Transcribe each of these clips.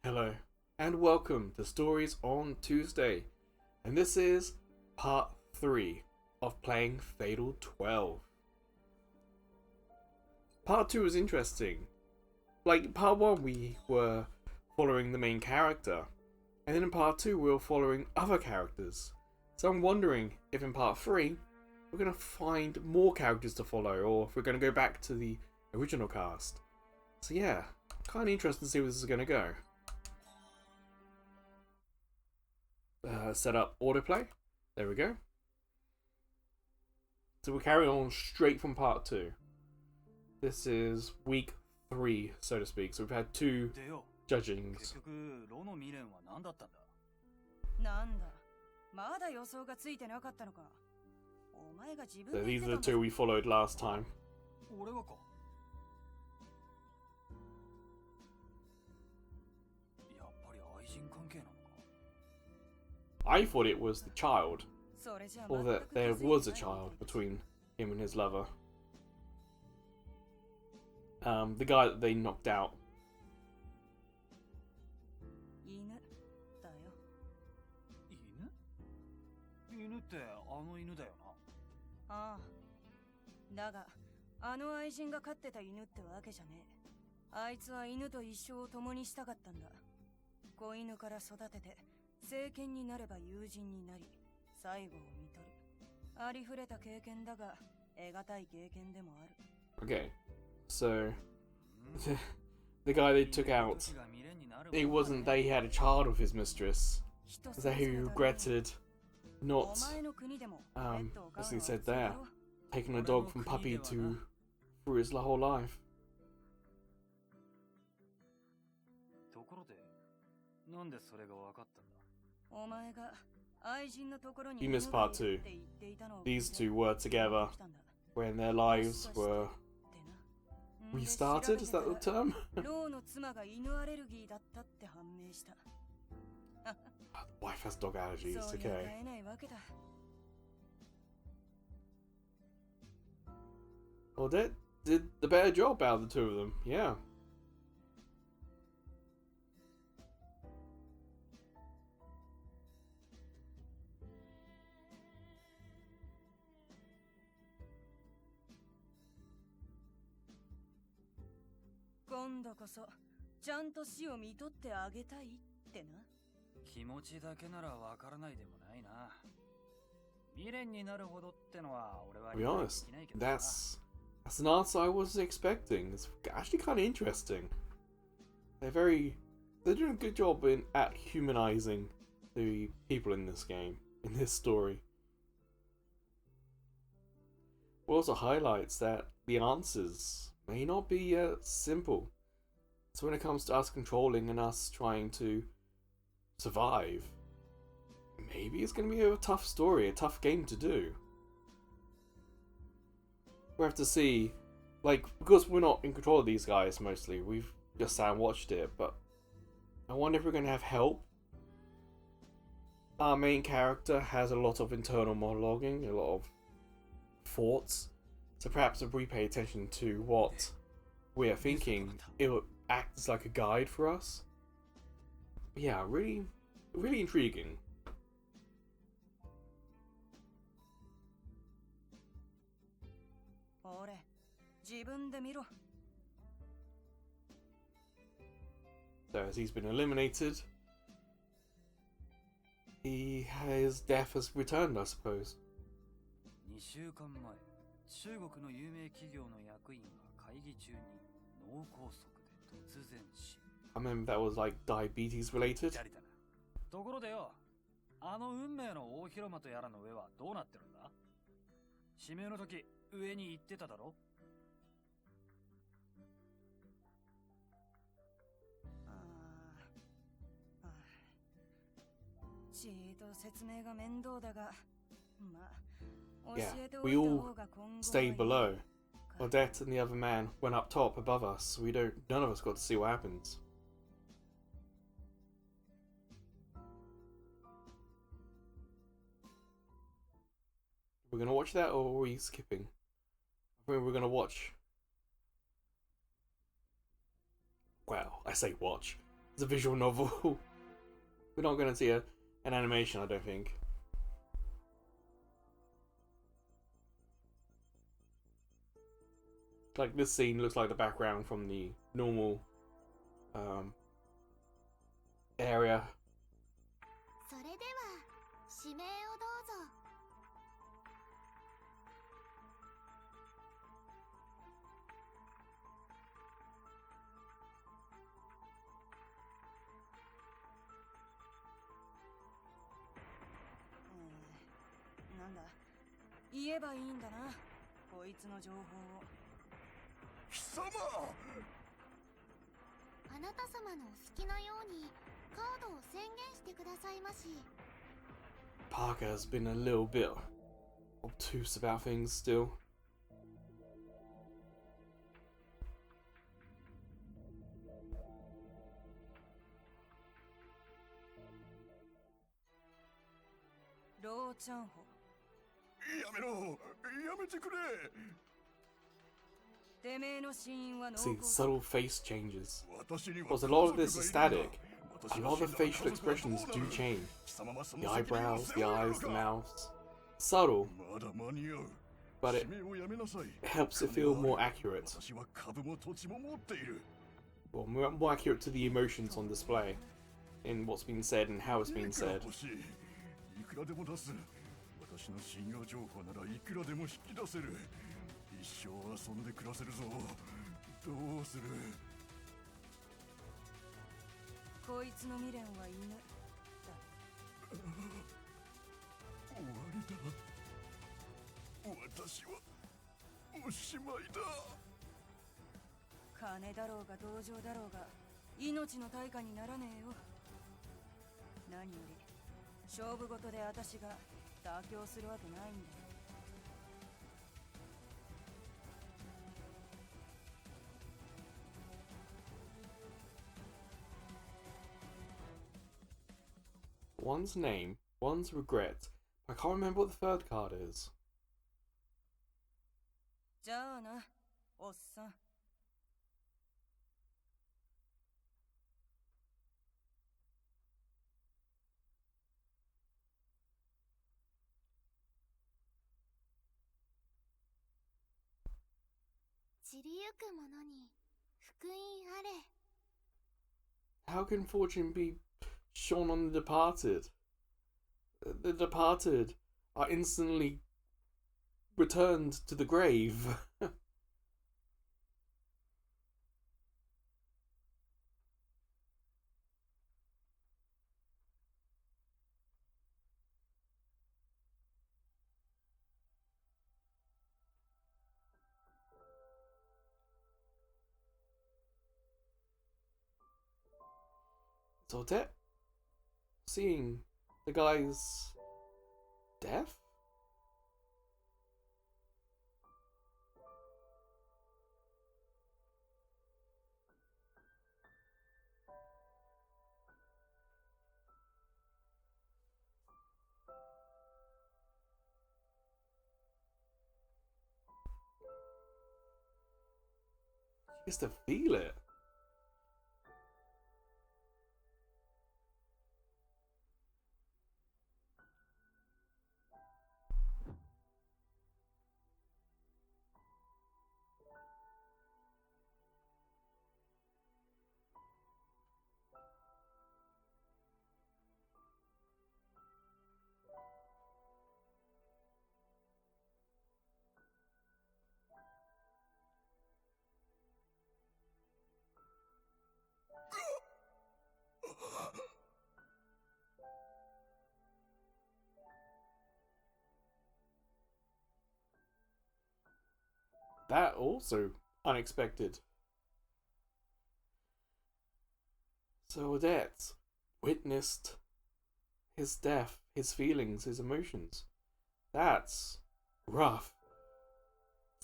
Hello, and welcome to Stories on Tuesday. And this is part 3 of playing Fatal 12. Part 2 was interesting. Like, part 1 we were following the main character, and then in part 2 we were following other characters. So I'm wondering if in part 3 we're going to find more characters to follow, or if we're going to go back to the original cast. So yeah, kind of interested to see where this is going to go. Set up autoplay. There we go. So we're carrying on straight from part 2. This is week 3, so to speak. So we've had 2 judgings. So these are the 2 we followed last time. I thought it was the child, or that there was a child between him and his lover. The guy that they knocked out. Okay, so the guy they took out, it wasn't that he had a child with his mistress, it was that he regretted not, as he said there, taking a dog from puppy to through his whole life. You missed part 2. These 2 were together when their lives were restarted, is that the term? The wife has dog allergies, okay. Well, they did the better job out of the 2 of them, yeah. To be honest, that's an answer I wasn't expecting. It's actually kind of interesting. They're doing a good job at humanizing the people in this game, in this story. It also highlights that the answers may not be simple. So when it comes to us controlling and us trying to survive, maybe it's going to be a tough story, a tough game to do. We have to see, like, because we're not in control of these guys mostly, we've just sat and watched it, but I wonder if we're going to have help. Our main character has a lot of internal monologuing, a lot of thoughts, so perhaps if we pay attention to what we are thinking, it will act as like a guide for us. Yeah, really, really intriguing. So as he's been eliminated, his death has returned, I suppose. I remember that was like diabetes related. Yeah, we all stayed below. Odette and the other man went up top above us, so none of us got to see what happens. We're gonna watch that, or are we skipping? I think we're gonna watch. Well, I say watch. It's a visual novel. We're not going to see an animation, I don't think. Like, this scene looks like the background from the normal area. Parker has been a little bit obtuse about things still. See, subtle face changes. Because a lot of this is static. A lot of the facial expressions do change. The eyebrows, the eyes, the mouths. Subtle, but it helps it feel more accurate. Well, more accurate to the emotions on display in what's being said and how it's being said. One's name, one's regret. I can't remember what the third card is. How can fortune be shone on the departed? The departed are instantly returned to the grave. So that seeing the guy's death? She has to feel it. That also unexpected. So Odette witnessed his death, his feelings, his emotions. That's rough.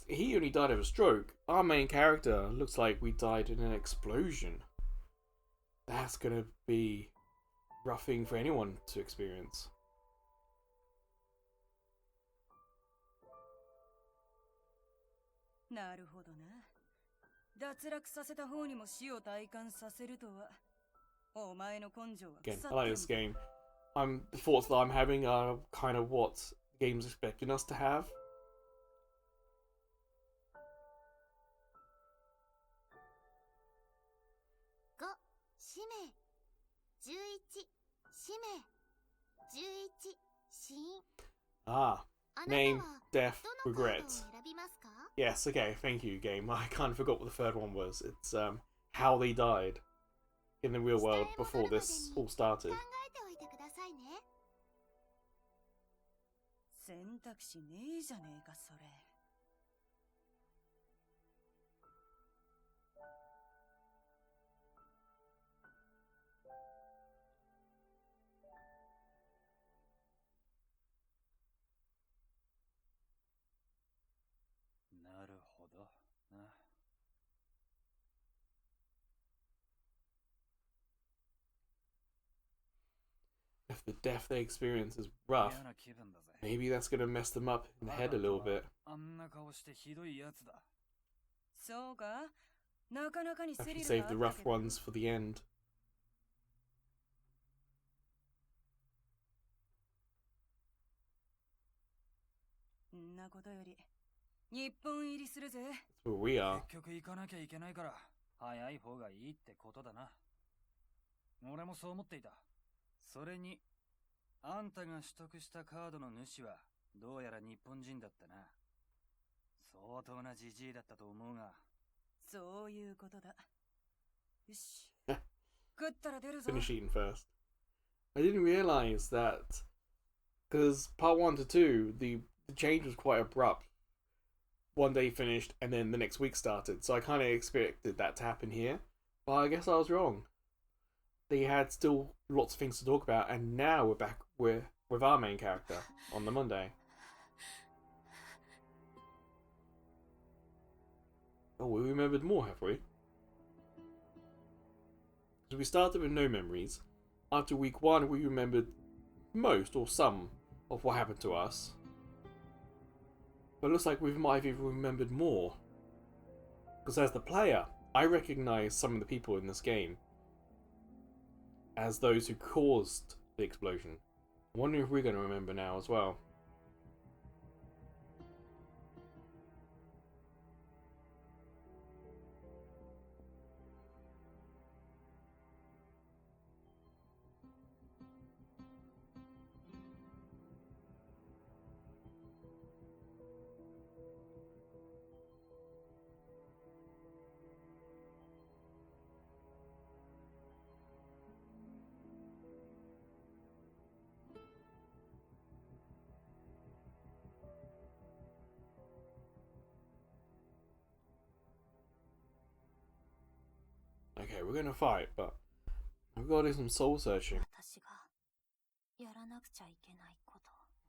He only died of a stroke. Our main character looks like we died in an explosion. That's gonna be rough thing for anyone to experience. Again, I like this game. The thoughts that I'm having are kind of what the game's expecting us to have. Ah, name, death, regrets. Yes, okay, thank you, game. I kind of forgot what the third one was. It's how they died in the real world before this all started. 選択肢ねえじゃねえかそれ。なるほどな。If the death they experience is rough, maybe that's gonna mess them up in the head a little bit. あんな顔してひどいやつだ。そうか、なかなかにス I リ should ルが save あ the った rough けど。 ones for the end. んなことより、日本入りするぜ。That's where we are. 結局行かなきゃいけないから早い方がいいってことだな。俺もそう思っていた。それにあんたが取得したカードの主はどうやら日本人だったな。相当なジジイだったと思うが。そういうことだ。よし。食ったら出るぞ。 Finish eating first. I didn't realize that because part 1 to 2, the change was quite abrupt. One day finished and then the next week started, so I kind of expected that to happen here, but I guess I was wrong. They had still lots of things to talk about, and now we're back with our main character on the Monday. Oh, we remembered more, have we? So we started with no memories. After week 1, we remembered most or some of what happened to us. But it looks like we might have even remembered more. Because as the player, I recognise some of the people in this game as those who caused the explosion. I'm wondering if we're going to remember now as well. Okay, we're gonna fight, but we've got to do some soul searching.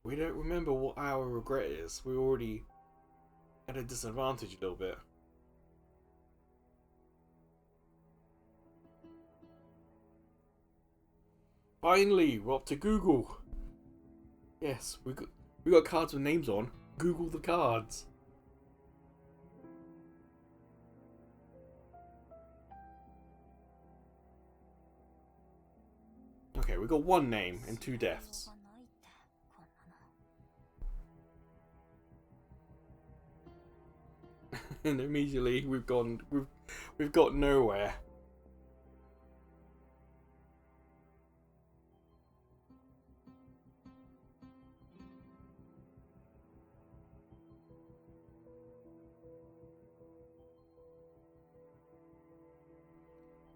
We don't remember what our regret is. We're already at a disadvantage a little bit. Finally, we're up to Google. Yes, we got cards with names on. Google the cards. Okay, we got one name and 2 deaths. And immediately we've got nowhere.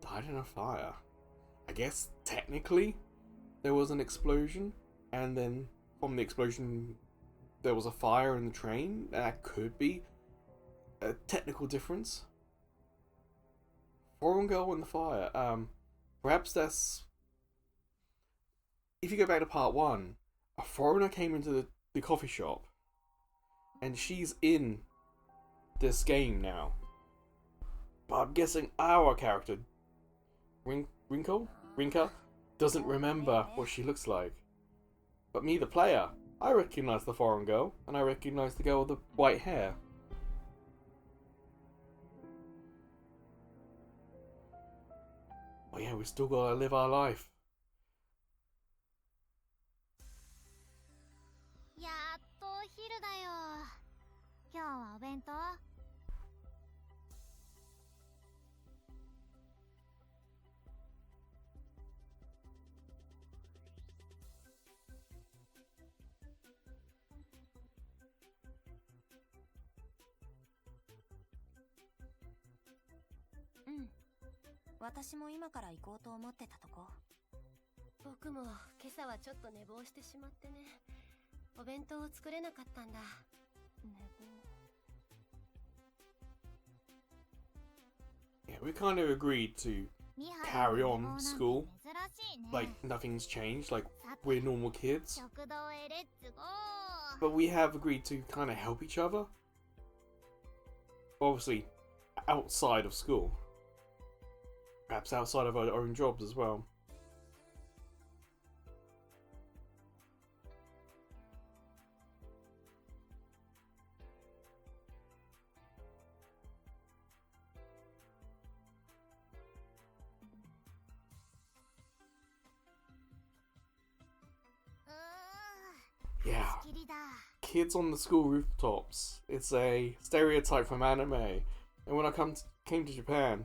Died in a fire. I guess technically there was an explosion, and then from the explosion there was a fire in the train. That could be a technical difference. Foreign girl in the fire. Perhaps that's... If you go back to part 1, a foreigner came into the coffee shop, and she's in this game now. But I'm guessing our character, Rinka, doesn't remember what she looks like. But me, the player, I recognise the foreign girl, and I recognise the girl with the white hair. But yeah, we still gotta live our life. やっとお昼だよ。今日はお弁当？うん。私も今から行こうと思ってたとこ。僕も今朝はちょっと寝坊してしまってね。お弁当を作れなかったんだ。寝坊。Yeah, we kind of agreed to carry on school. Like, nothing's changed. Like, we're normal kids. 食堂へレッツゴー。 But we have agreed to kind of help each other. Obviously, outside of school. Perhaps outside of our own jobs as well. Yeah. 仕切りだ。 Kids on the school rooftops. It's a stereotype from anime. And when I came to Japan,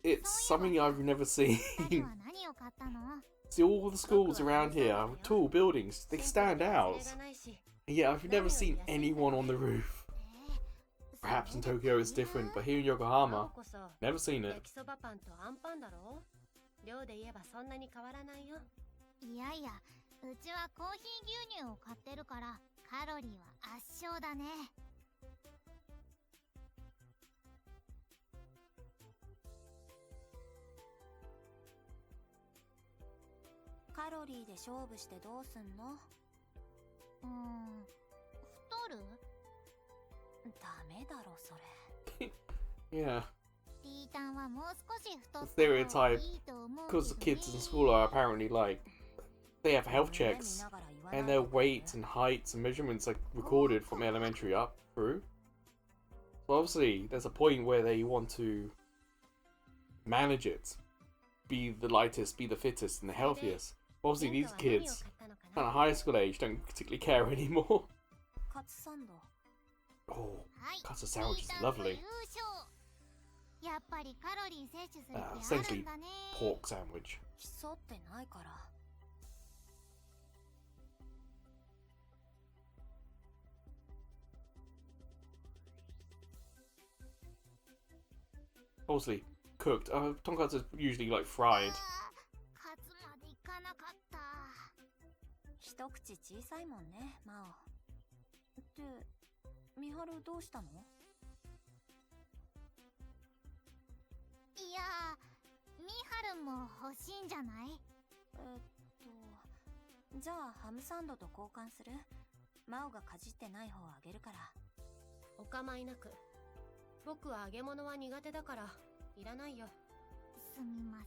it's something I've never 二人 seen. は何を買ったの？ See, all the schools around here are tall buildings. They stand out. And yet I've never seen anyone on the roof. Perhaps in Tokyo it's different, but here in Yokohama, never seen it. 焼きそばパンとあんパンだろ。量で言えばそんなに変わらないよ。いやいや、うちはコーヒー牛乳を買ってるからカロリーは圧勝だね。カロリーで勝負してどうすんの？太る？ダメだろそれ。Yeah. リータンはもう少し太った方がいいと思うけどね。 Because the kids in school are apparently like, they have health checks. And their weights and heights and measurements are recorded from elementary up through. So obviously, there's a point where they want to manage it. Be the lightest, be the fittest, and the healthiest. Obviously, these kids, kind of high school age, don't particularly care anymore. カツサンド。 Oh, はい、 katsu sandwich is リータンの lovely. 優勝。やっぱりカロリー摂取する気ある Essentially, んだね。 pork sandwich. 競ってないから。Obviously, cooked. Tonkatsu is usually like fried. カツまでいかなかった。一口小さいもんね、マオ。って、ミハルどうしたの？いや、ミハルも欲しいんじゃない？じゃあハムサンドと交換する？マオがかじってない方あげるから。お構いなく。僕は揚げ物は苦手だからいらないよ。すみま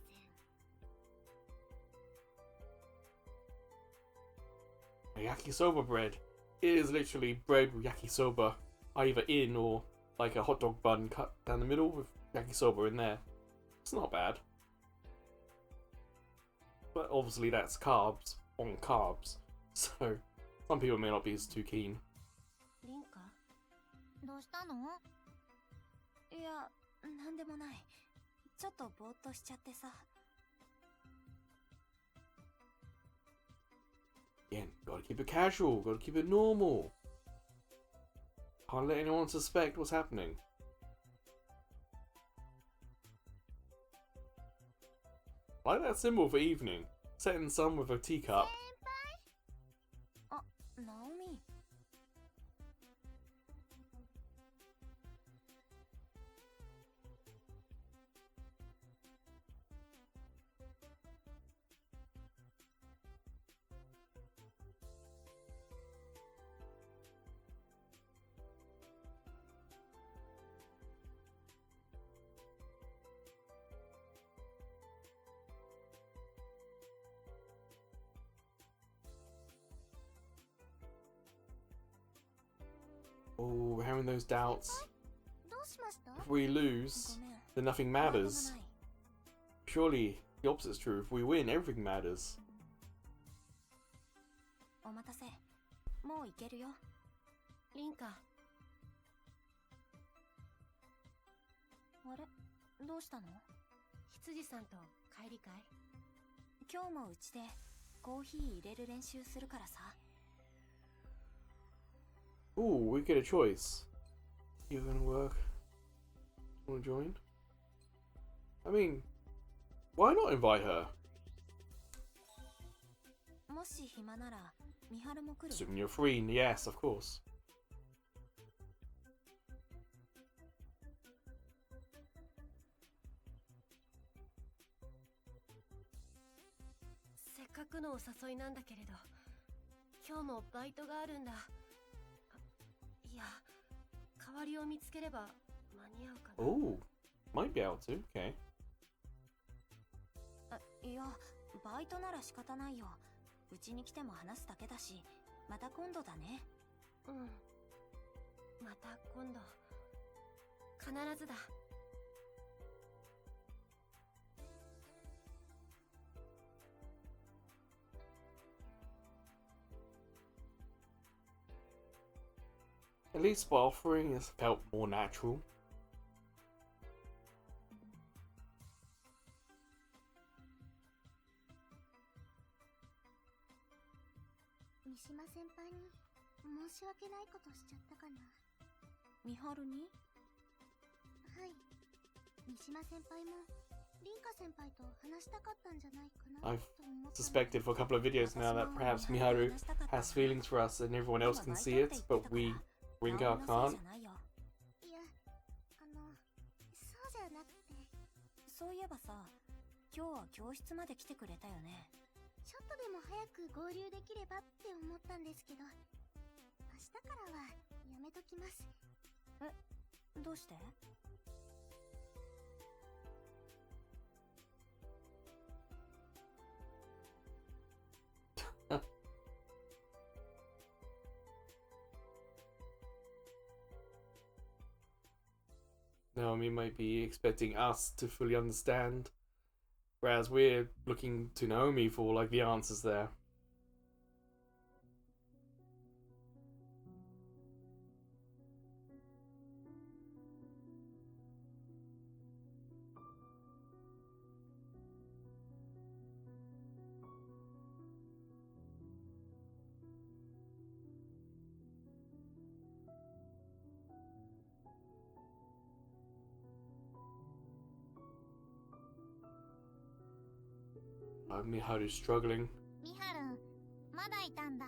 せん。 Yakisoba bread. It is literally bread with yakisoba, either in or like a hot dog bun cut down the middle with yakisoba in there. It's not bad. But obviously that's carbs on carbs, so some people may not be too keen. リンカ？どうしたの？いや、なんでもない。ちょっとぼーっとしちゃってさ。Again, gotta keep it casual, gotta keep it normal. Can't let anyone suspect what's happening. I like that symbol for evening. Set in the sun with a teacup. あ、ナオミ。Oh, we're having those doubts. どうしました？ If we lose, ごめん。 then nothing なんでも matters. ない。 Surely the opposite is true. If we win, everything matters. お待たせ。もう行けるよ。リンカ、あれ、どうしたの？羊さんと帰りかい？今日もうちでコーヒー入れる練習するからさ。Ooh, we get a choice. You're gonna work. Wanna join? I mean, why not invite her? もし暇なら、美晴も来る？ Assuming you're free, yes, of course. せっかくのお誘いなんだけれど、今日もバイトがあるんだ。いや、代わりを見つければ間に合うかな。 Ooh, might be able to, okay. いや、バイトなら仕方ないよ。うちに来ても話すだけだし、また今度だね。うん。また今度。必ずだ。At least offering has felt more natural. 三島先輩に申し訳ないことしちゃったかな。美晴に？はい。三島先輩もリンカ先輩と話したかったんじゃないかな I've と思った。 suspected for a couple of videos now that perhaps Miharu has feelings for us and everyone else can see it, but we, Rinka, can't. いや、そうじゃなくて。そういえばさ、今日は教室まで来てくれたよね。ちょっとでも早く合流できればって思ったんですけど、明日からはやめときます。え、どうして？ Naomi might be expecting us to fully understand, whereas we're looking to Naomi for like the answers there. Miharu's struggling. ミハルン、まだいたんだ。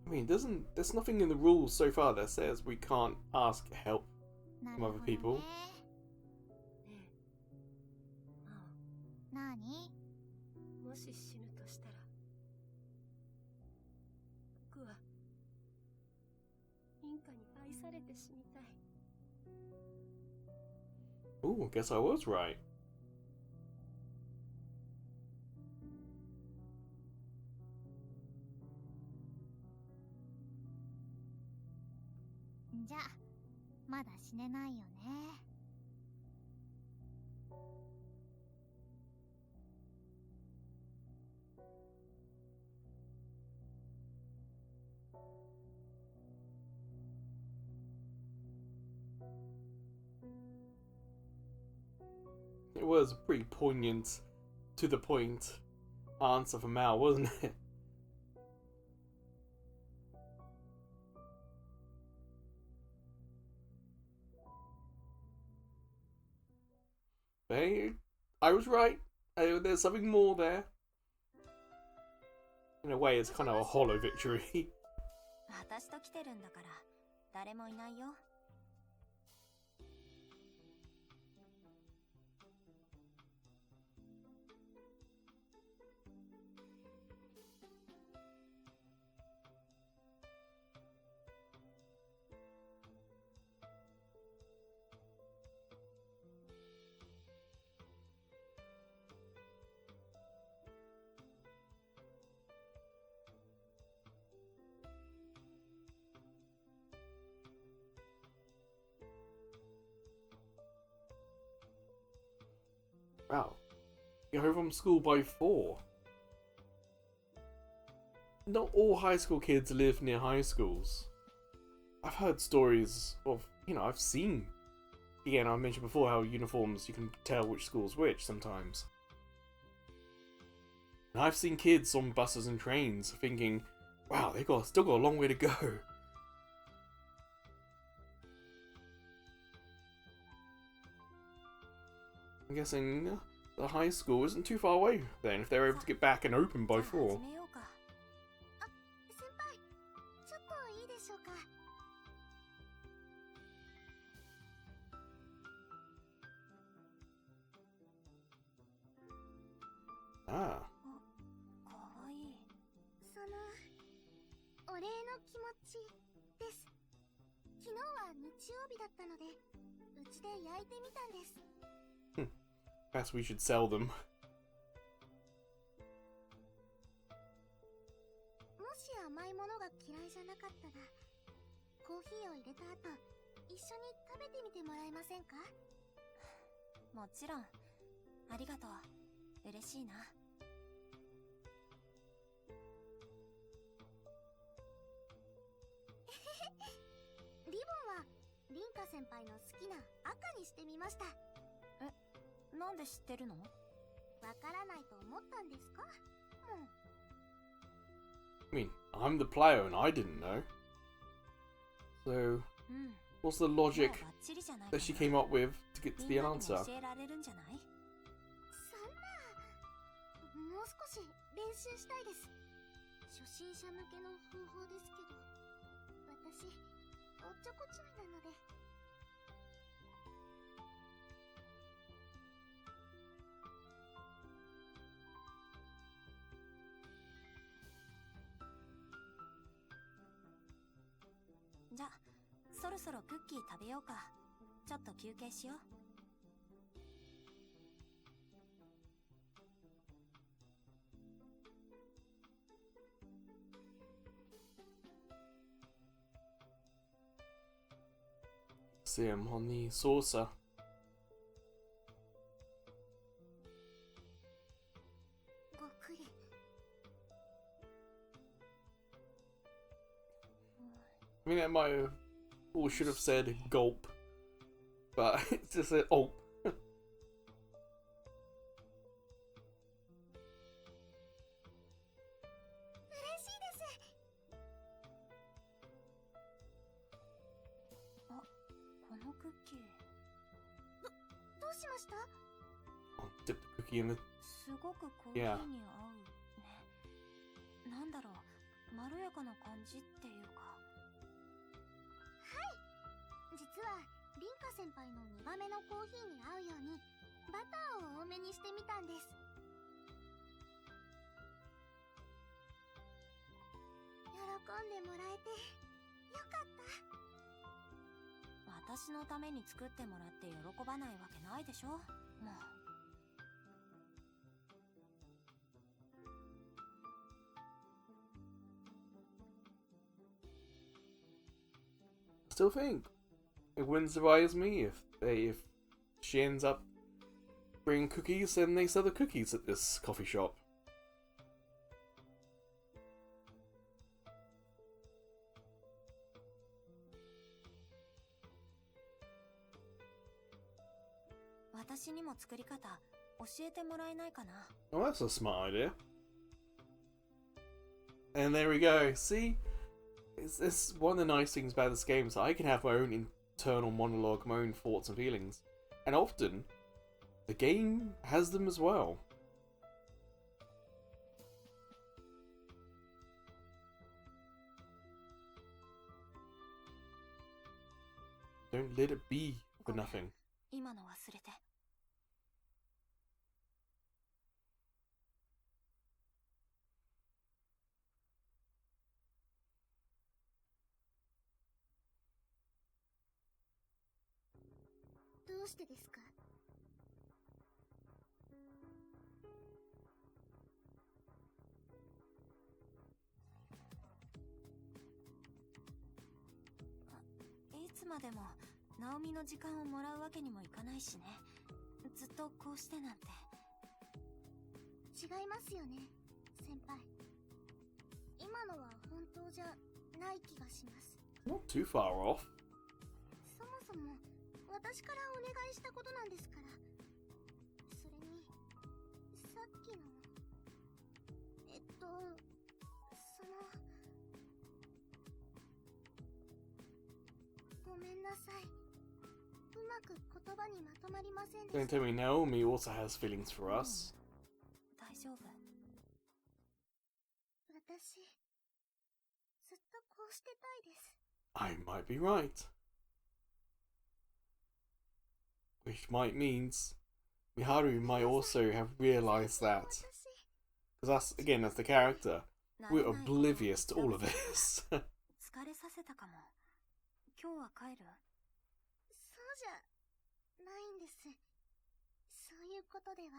I mean, there's nothing in the rules so far that says we can't ask help なる from ほ other どね。 people. ななに？あ、もし死ぬとしたら、僕はリンカに愛されて死にたい。 Ooh, guess I was right. じゃあ、まだ死ねないよね。It was a pretty poignant, to the point answer from Mal, wasn't it? Hey, I was right. There's something more there. In a way, it's kind of a hollow victory. 私と来てるんだから、誰もいないよ。Wow. Get home from school by 4. Not all high school kids live near high schools. I've heard stories of, I've seen. Again, I mentioned before how uniforms, you can tell which school's which sometimes. And I've seen kids on buses and trains thinking, wow, still got a long way to go. I'm guessing the high school isn't too far away then, if they're able to get back and open by 4. 先輩、ちょっといいでしょうか。Ah. かわいい。お礼の気持ちです。昨日は日曜日だったので、うちで焼いてみたんです。Perhaps we should sell them. もし甘いものが嫌いじゃなかったら、コーヒーを入れた後、一緒に食べてみてもらえませんか？もちろん。ありがとう。嬉しいな。リボンはリンカ先輩の好きな赤にしてみました。なんで知ってるの？わからないと思ったんですか？I mean, I'm the player and I didn't know. So, what's the logic that she came up with to get to the answer? 教えられるんじゃない？そんな、もう少し練習したいです。初心者向けの方法ですけど、私、おっちょこちょいなので。じゃあ、そろそろクッキー食べようか。ちょっと休憩しよう。See him on the saucer. ごくり。I mean, that might have, or should have said gulp, but it just said oh. 嬉しいです。あ、このクッキー。どうしました？ I'll dip the cookie in the. すごくコーヒーに合うね。なんだろう、まろやかな感じっていうか。実はリンカ先輩の苦めのコーヒーに合うようにバターを多めにしてみたんです。喜んでもらえてよかった。私のために作ってもらって喜ばないわけないでしょ。もう。Still think it wouldn't surprise me if she ends up bringing cookies and they sell the cookies at this coffee shop. 私にも作り方教えてもらえないかな。 Oh, that's a smart idea. And there we go. See? It's one of the nice things about this game is that I can have my own internal monologue, my own thoughts and feelings. And often, the game has them as well. Don't let it be for nothing. 今の忘れて。どうしてですか？いつまでもナオミの時間をもらうわけにもいかないしね。ずっととこうしてなんて。違いますよね、先輩。今のは本当じゃない気がします。 Not too far off. そもそも私からお願いしたことなんですから。それにさっきのごめんなさい。うまく言葉にまとまりませんで Don't した。 tell me Naomi also has feelings for us. 大丈夫。私ずっとこうしてたいです。 I might be right. Which might means Miharu might also have realized that. Because us, again, as the character, we're oblivious to all of this. 疲れさせたかも。今日は帰る？そうじゃないんです。そういうことでは。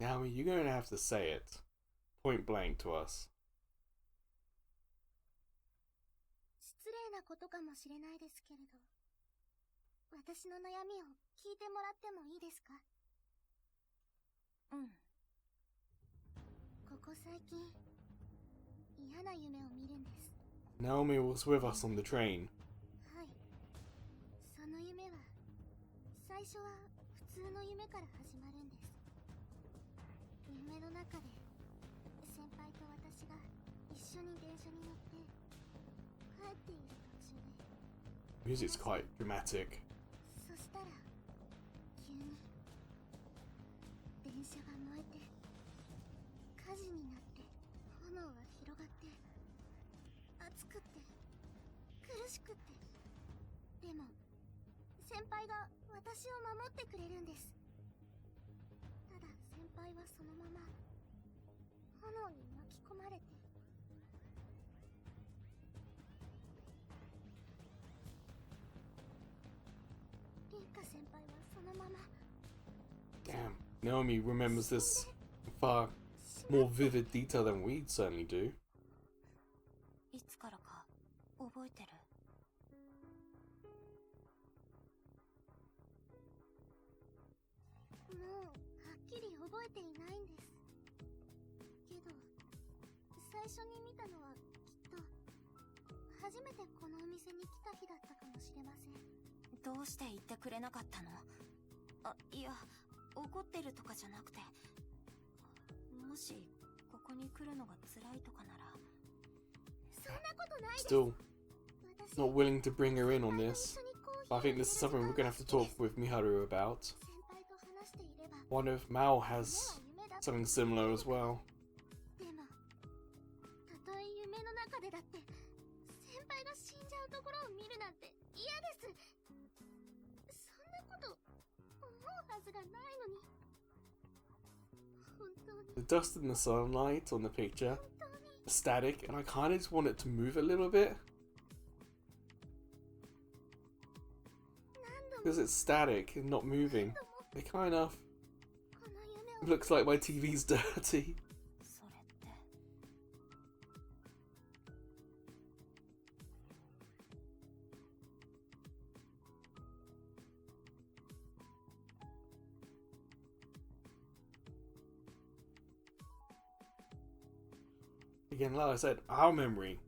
Now you're going to have to say it point blank to us. 失礼なことかもしれないですけれど、私の悩みを聞いてもらってもいいですか？うん。ここ最近嫌な夢を見るんです。 Naomi was with us on the train. はい。その夢は最初は普通の夢から始まるんです。夢の中で先輩と私が一緒に電車に乗って帰っている途中で、 Music's quite dramatic. そしたら急に電車が燃えて火事になって、炎が広がって、熱くって苦しくって、でも先輩が私を守ってくれるんです。ただ先輩はそのまま炎に巻き込まれて、リンカ先輩はそのまま Damn. Naomi remembers this in far more vivid detail than we certainly do. いつからか覚えてる？もうはっきり覚えていないんです。けど最初に見たのはきっと初めてこのお店に来た日だったかもしれません。どうして言ってくれなかったの？あ、いや、怒ってるとかじゃなくて、もしここに来るのが辛いとかなら。そんなことないです。 Still not willing to bring her in on this. But I think this is something we're going to have to talk with Miharu about. 先輩と話していれば、 One of Mao has something similar as well. でもたとえ夢の中でだって先輩が死んじゃうところを見るなんて嫌です。そんなこと思うはずがないのに。本当に The dust and the sunlight on the picture, the static, and I kind of just want it to move a little bit. 何度も Because it's static and not moving. It kind of この夢を looks like my TV's dirty. それって。 Again, like I said, our memory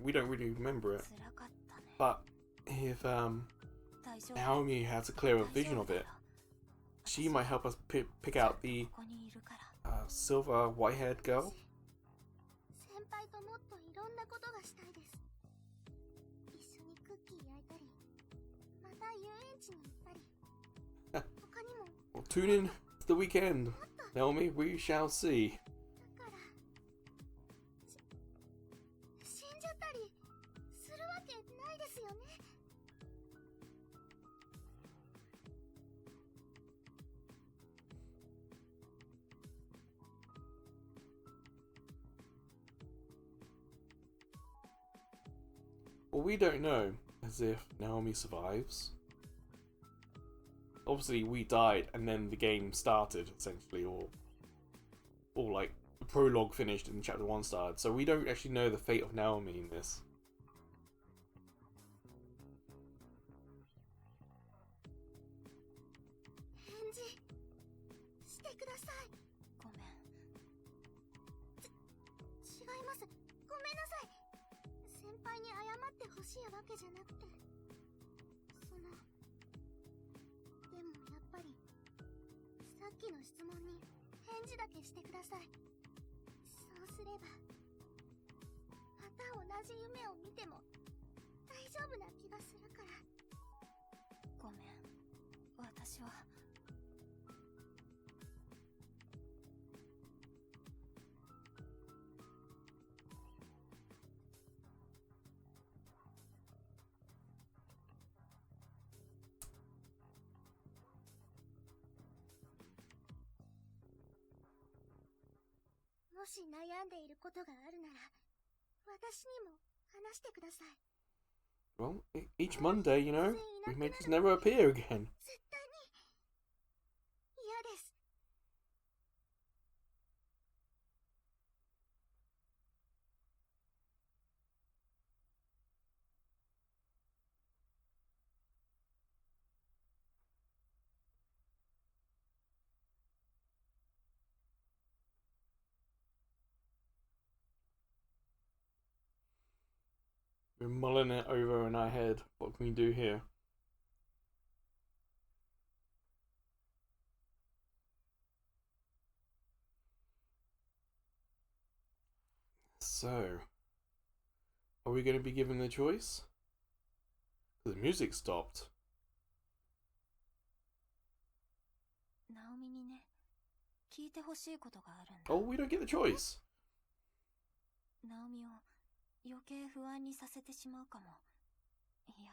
we don't really remember it. 辛かったね。 But if 大丈夫。 Naomi has a clearer vision of it, she might help us pick out the ここにいるから。 silver white-haired girl. 先輩ともっといろんなことがしたいです。一緒にクッキー焼いたり、また遊園地に行ったり、他にも Well, tune in to the weekend, Naomi. We shall see. だから死んじゃったりするわけないですよね。 Well, we don't know as if Naomi survives. Obviously, we died and then the game started, essentially, or like the prologue finished and chapter 1 started. So we don't actually know the fate of Naomi in this. 変じしてください。ごめん。違います。ごめんなさい。先輩に謝ってほしいわけじゃなくて、でもやっぱりさっきの質問に返事だけしてください。そうすればまた同じ夢を見ても大丈夫な気がするから。ごめん。私は。もし悩んでいることがあるなら私にも話してください。 Well, each Monday, you know, we may just never appear again. 絶対に嫌です。We're mulling it over in our head. What can we do here? So, are we going to be given the choice? The music stopped. ナオミにね、聞いてほしいことがあるんだ。 Oh, we don't get the choice. ナオミを余計不安にさせてしまうかも。いや、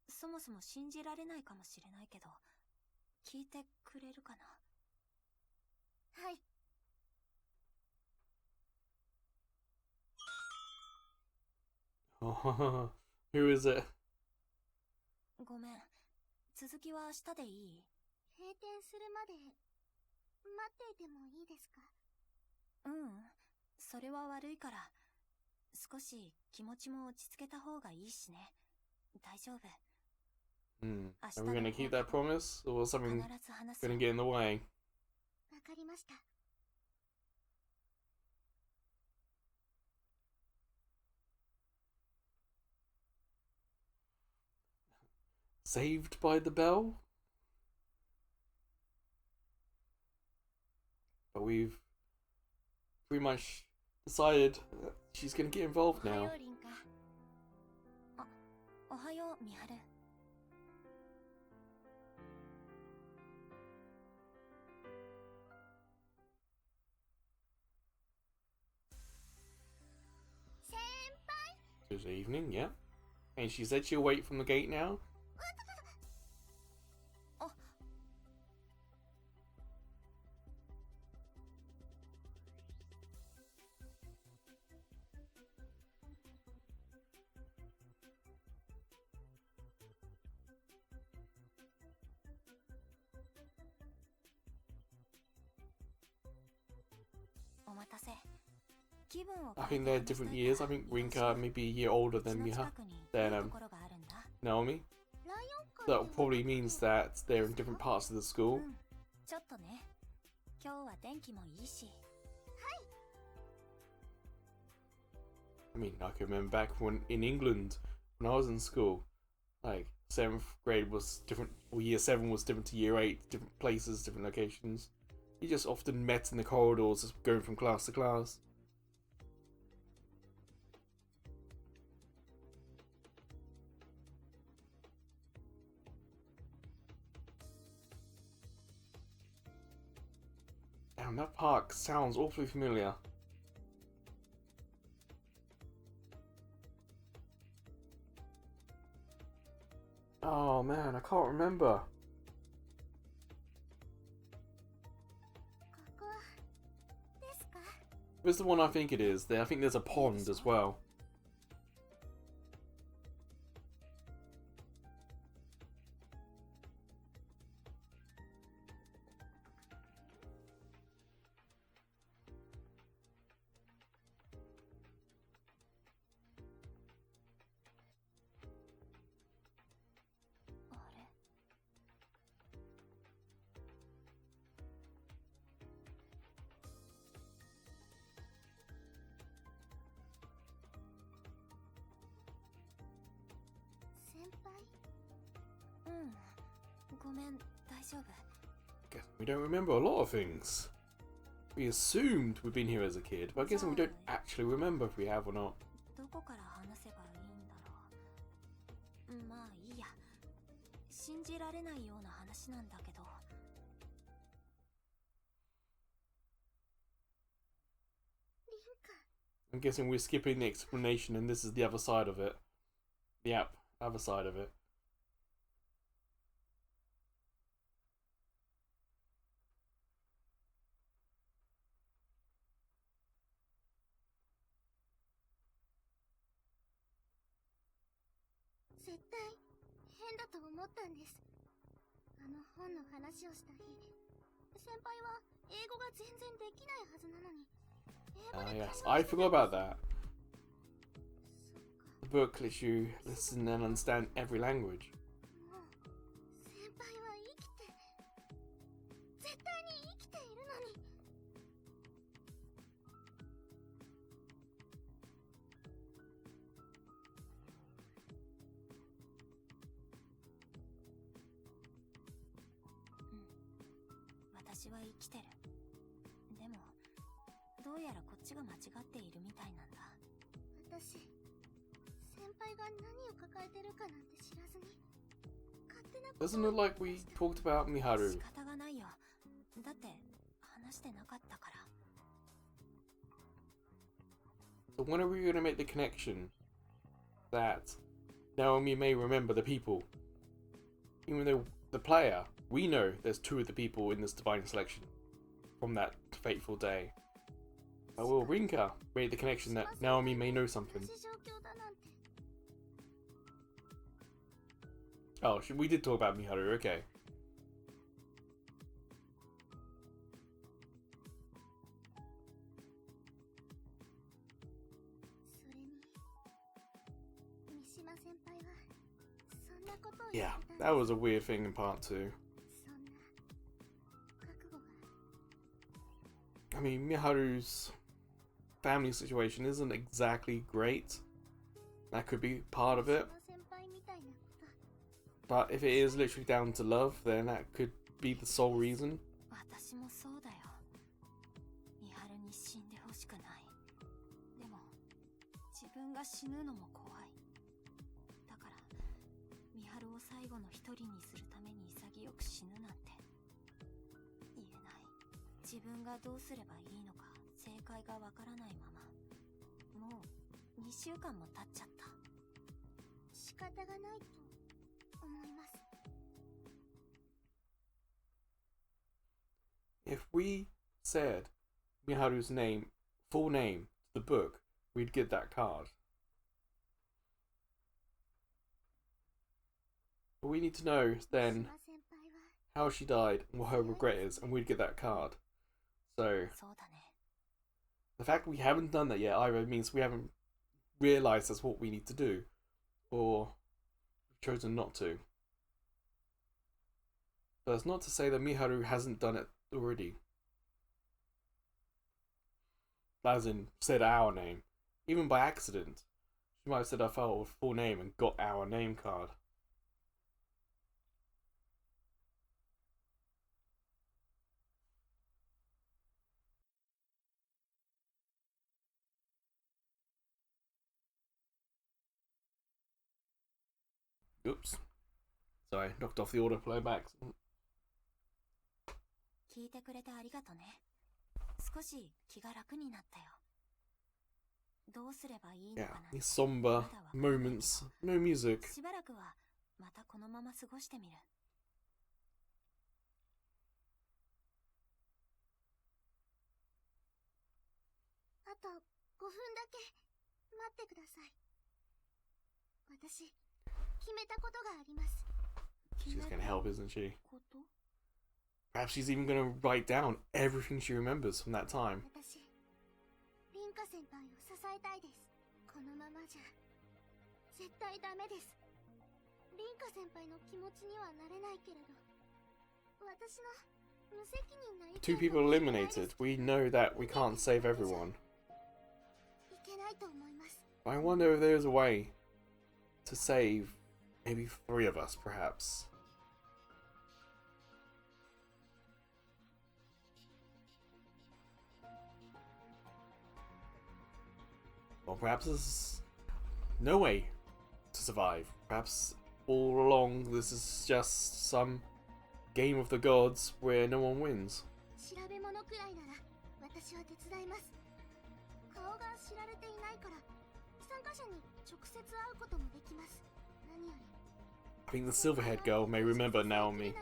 そもそも信じられないかもしれないけど、聞いてくれるかな。はい。Oh, who is it? ごめん。続きは明日でいい？閉店するまで待っていてもいいですか？うん、それは悪いから。少し気持ちも落ち着けた方がいいしね。大丈夫。Are we going to keep that promise? Or is something 必ず話す going よ。 to get in the way? わかりました。Saved by the bell? But we've pretty much decided that she's going to get involved おは now. よう、リンカ。あ、おはよう、ミハル。先輩。 Good evening, yeah. And she said she'll wait from the gate now. あ、お待たせ。気分を I 変 think え they're て different 話したい years. か I think ら Rinka maybe a year older うち than の Miha, 近くにいい than ところがあるんだ。 Naomi. ライオン That 館 probably means that they're in different parts of the う school. ん、ちょっとね。今日は天気もいいし。 I mean, I can remember back when in England, when I was in school, like 7th grade was different, or year 7 was different to year 8, different places, different locations. You just often met in the corridors, just going from class to class. Damn, that park sounds awfully familiar. Oh man, I can't remember. ここですか？ It's the one I think it is. I think there's a pond as well. 輩。ごめん、大丈夫。 Guess we don't remember a lot of things. We assumed we've been here as a kid, but I guess we don't actually remember if we have or not. どこから話せばいいんだろう。まあいいや。信じられないような話なんだけど。 I'm guessing we're skipping the explanation and this is the other side of it. Yep, other side of it. 絶対変だと思ったんです。あの本の話をした日、先輩は英語が全然できないはずなのに。Ah, yes, I forgot about that. The book lets you listen and understand every language. もう先輩は生きて、絶対に生きているのに。私は生きてる。でも、どうやらこっちが間違っているみたいなんだ。私、先輩が何を抱えてるかなんて知らずに、勝手なこと Doesn't look like we talked about 仕 Miharu. 方がないよ。だって話してなかったから。 So when are we going to make the connection that Naomi may remember the people? Even though the player, we know there's two of the people in this divine selection from that fateful day. But will Rinka make the connection that Naomi may know something? 同じ状況だなんて。 Oh, we did talk about Miharu, okay. それに、三島先輩はそんなことを言 Yeah, ってたん that です。 was a weird thing in part 2. そんな覚悟が。 I mean, Miharu's family situation isn't exactly great. That could be part of it. 三島先輩みたいなこと。 But if it is literally down to love, then that could be the sole reason. 私もそうだよ。美晴に死んでほしくない。でも自分が死ぬのも怖い。だから美晴を最後の一人にするために潔く死ぬなんて言えない。自分がどうすればいいのか正解がわからないままもう2週間も経っちゃった。仕方がないと思います。 If we said Miharu's name, full name, to the book, we'd get that card. But we need to know 三 then 島先輩は how she died and what her regret is, and we'd get that card. So そうだね。 the fact we haven't done that yet either means we haven't realised that's what we need to do, or chosen not to. But it's not to say that Miharu hasn't done it already. As in, said our name. Even by accident. She might have said her full name and got our name card. Oops. Sorry, knocked off the autoplay back. 聞いてくれてありがとね。少し気が楽になったよ。どうすればいいの Yeah, かな。 these somber moments. No music. しばらくはまたこのまま過ごしてみる。あと5分だけ待ってください。私、決めたことがあります。 She's gonna help, isn't she? こと？ Perhaps she's even gonna write down everything she remembers from that time. 私、リンカ先輩を支えたいです。このままじゃ絶対ダメです。リンカ先輩の気持ちにはなれないけれど、私の無責任な意見 Two people eliminated. We know that we can't save everyone. いけないと思います。 But I wonder if there's a way to save Maybe 3 of us, perhaps. Or perhaps there's no way to survive. Perhaps all along this is just some game of the gods where no one wins. 調べ物くらいなら私は手伝います。顔が知られていないから参加者に直接会うこともできます。何より I think the silver-haired girl may remember Naomi,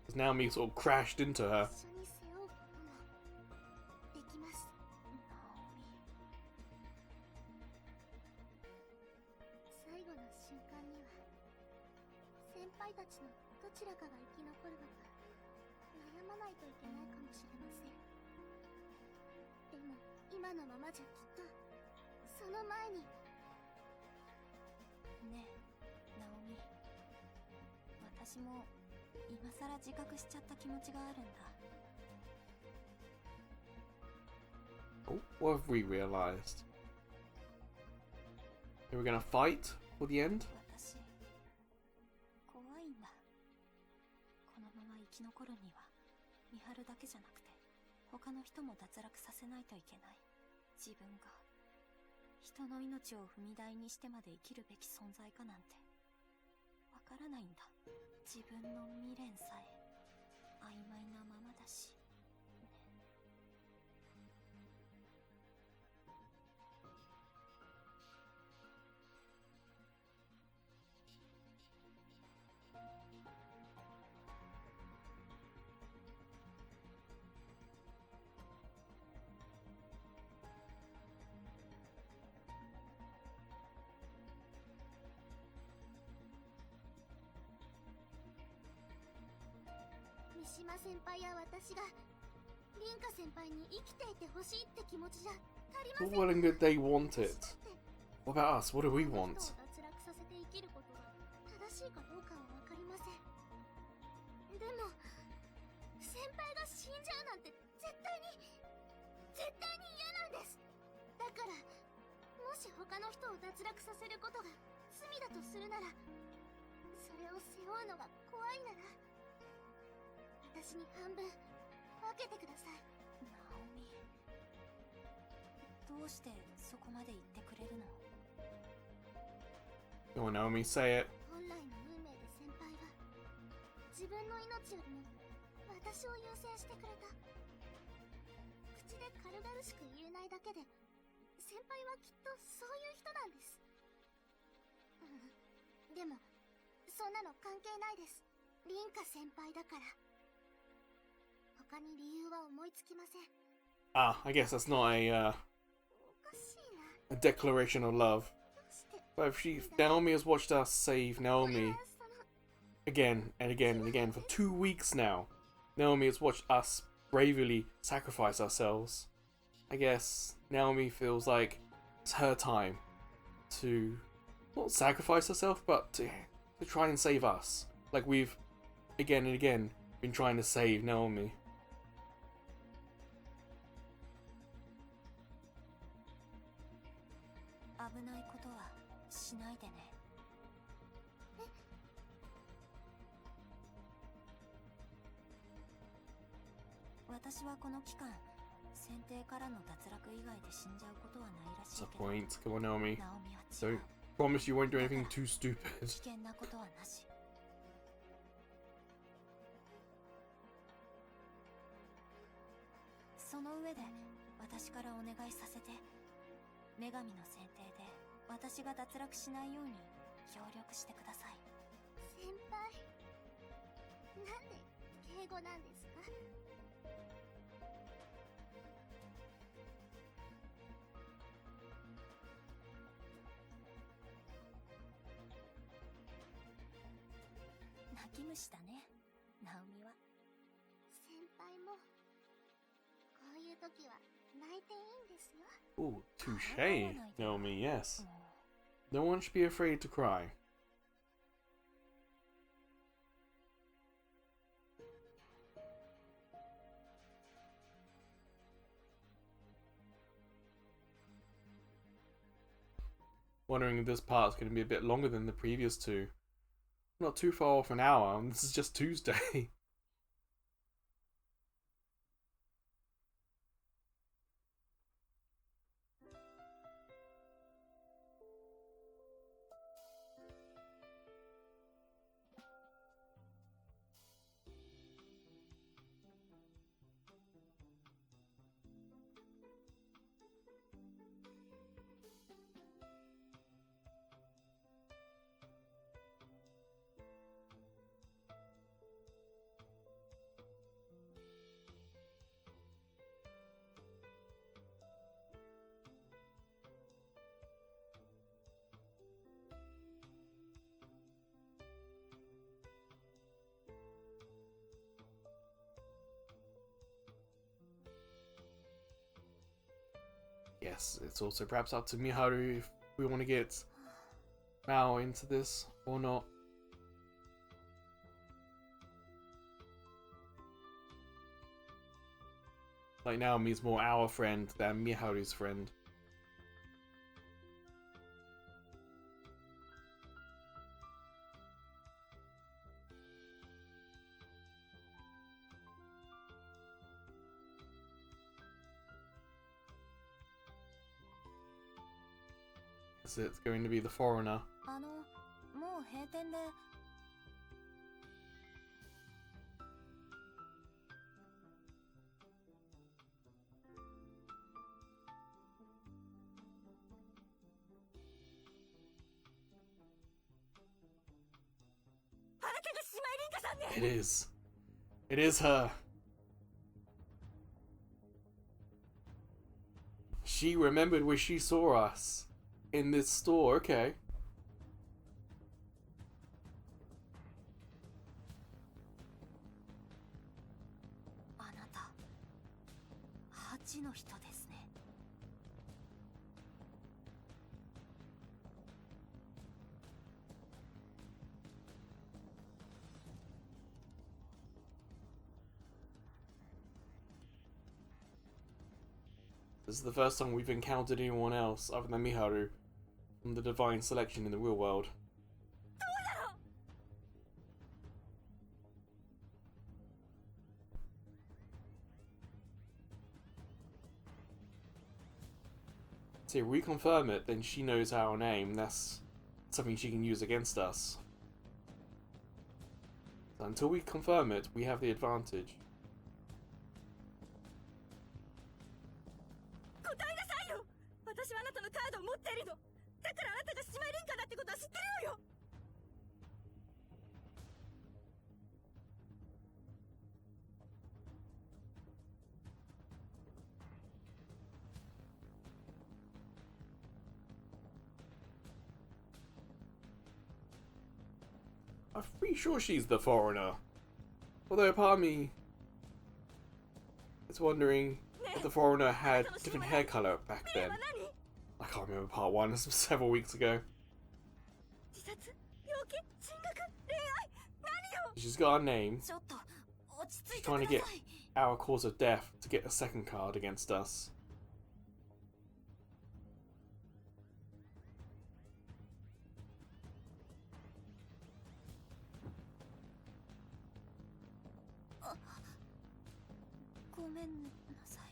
because Naomi sort of crashed into her. 一緒に背負うこともできます。最後の瞬間には先輩たちのどちらかが生き残るのか悩まないといけないかもしれません。でも今のままじゃきっとその前にねえ、ナオミ。私も今さら自覚しちゃった気持ちがあるんだ。Oh, what have we realized? Are we gonna fight for the end? 私、怖いんだ。このまま生き残るには、見張るだけじゃなくて、他の人も脱落させないといけない。自分が、人の命を踏み台にしてまで生きるべき存在かなんて、わからないんだ。自分の未練さえ、曖昧なままだし。三島先輩や私がリンカ先輩に生きていてほしいって気持ちじゃ足りません。 All well and good they want it. What about us? What do we 人を want? 脱落させて生きることが正しいかどうかは分かりません。でも先輩が死んじゃうなんて絶対に嫌なんです。だからもし他の人を脱落させることが罪だとするなら、それを背負うのが怖いなら私に半分分けてください。ナオミ、どうしてそこまで言ってくれるの？ Go on, Naomi, say it. 本来の運命で先輩は自分の命よりも私を優先してくれた。口で軽々しく言えないだけで先輩はきっとそういう人なんです。でもそんなの関係ないです。リンカ先輩だから。他に理由は思いつきません。 Ah, I guess that's not おかしいな。 a declaration of love. どうして But if Naomi has watched us save Naomi again and again and again for 2 weeks now, Naomi has watched us bravely sacrifice ourselves. I guess Naomi feels like it's her time to not sacrifice herself, but to try and save us. Like we've again and again been trying to save Naomi. 危ないことはしないでね。私はこの期間、選定からの脱落以外で死んじゃうことはないらしい That's け the ど、 point. Come on, Naomi. ナオミは違 Don't う。promise you won't do anything too stupid. 危険なことはなし。その上で私からお願いさせて。女神の選定で私が脱落しないように協力してください。先輩、なんで敬語なんですか？泣き虫だね、ナオミは。先輩もこういう時は泣いていいんですよ。 Ooh, touche, Naomi, yes. も No one should be afraid to cry. Wondering if this part's going to be a bit longer than the previous two. Not too far off an hour. This is just Tuesday. Yes, it's also perhaps up to Miharu if we want to get Mao into this or not. Like Naomi's more our friend than Miharu's friend. Is it going to be the foreigner? もう閉店で。It is. It is her. She remembered where she saw us. In this store, okay. あなた、8の人ですね。This is the first time we've encountered anyone else other than Miharu from the divine selection in the real world. So if we confirm it, then she knows our name. That's something she can use against us. So until we confirm it, we have the advantage. 答えなさいよ。私はあなたのカードを持っているの。だからあなたが姉妹リンカだってことは知ってるのよ。I'm pretty sure she's the foreigner. Although part of me is wondering if the foreigner had different hair colour back then. I can't remember part 1, this was several weeks ago. 自殺、病気、進学、恋愛、何よ。 She's got a name. ちょっと落ち着い She's てくだ trying さ to い。 get our cause of death to get a second card against us. ごめんなさい。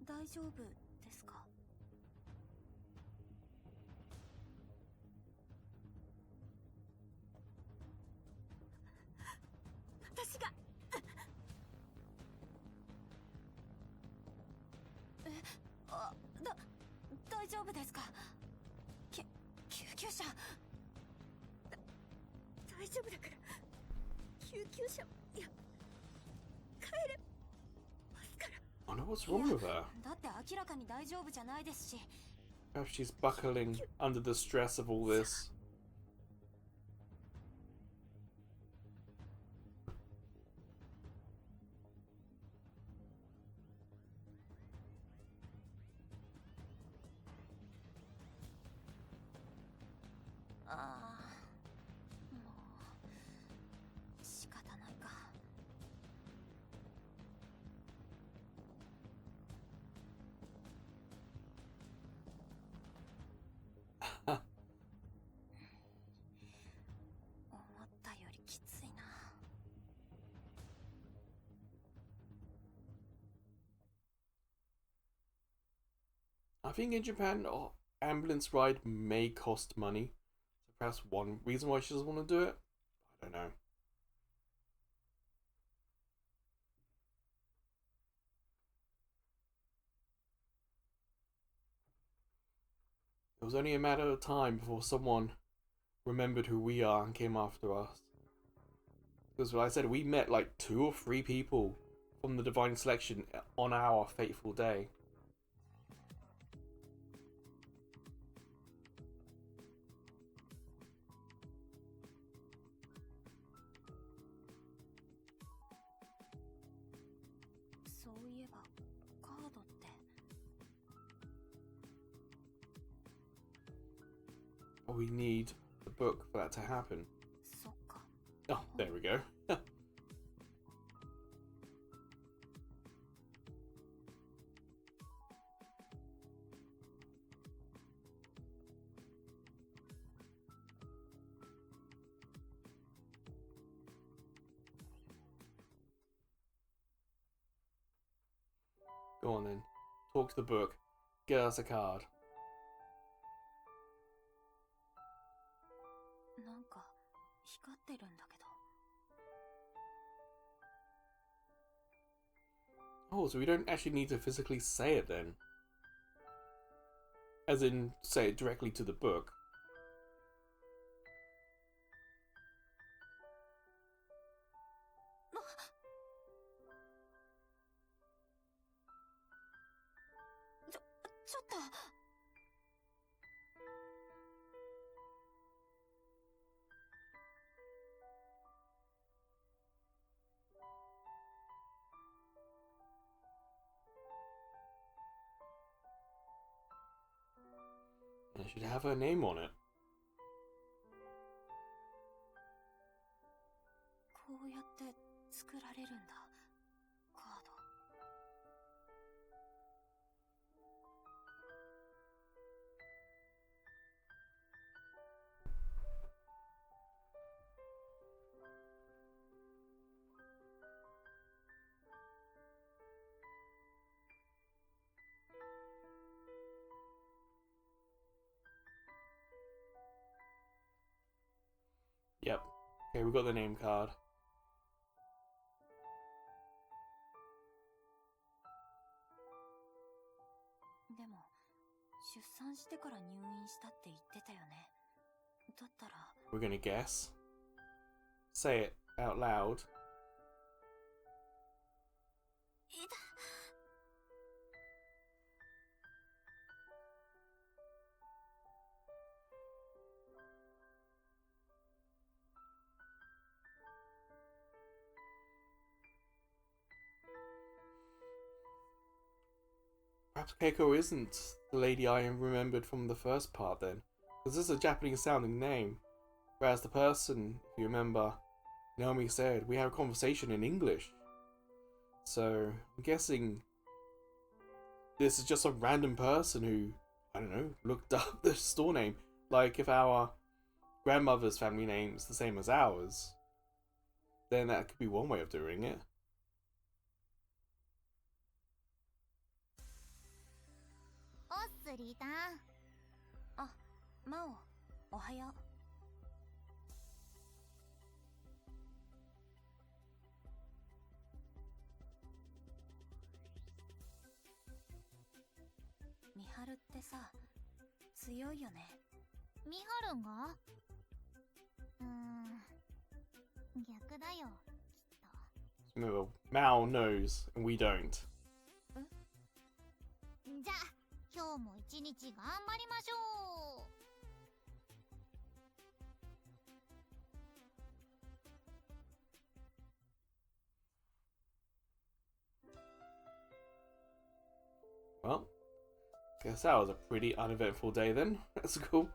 大丈夫ですか？私が。大丈夫ですか？救急車。大丈夫だから。救急車。いや。帰れ。ますから。 I know what's wrong with her. だって明らかに大丈夫じゃないですし。 Perhaps she's buckling under the stress of all this. I think in Japan, ambulance ride may cost money. So perhaps one reason why she doesn't want to do it. I don't know. It was only a matter of time before someone remembered who we are and came after us. Because like I said, we met like 2 or 3 people from the Divine Selection on our fateful day. We need the book for that to happen. Oh, there we go. Go on then. Talk to the book. Get us a card. Oh, so we don't actually need to physically say it then. As in, say it directly to the book. It should have her name on it. Yep. Okay, we got the name card. We're gonna guess. Say it out loud. Perhaps Keiko isn't the lady I remembered from the first part then. Because this is a Japanese sounding name. Whereas the person, if you remember, Naomi said, we had a conversation in English. So, I'm guessing this is just a random person who, I don't know, looked up the store name. Like if our grandmother's family name's the same as ours, then that could be one way of doing it. Remember, Mao knows and we don't. Well, guess that was a pretty uneventful day then. That's cool.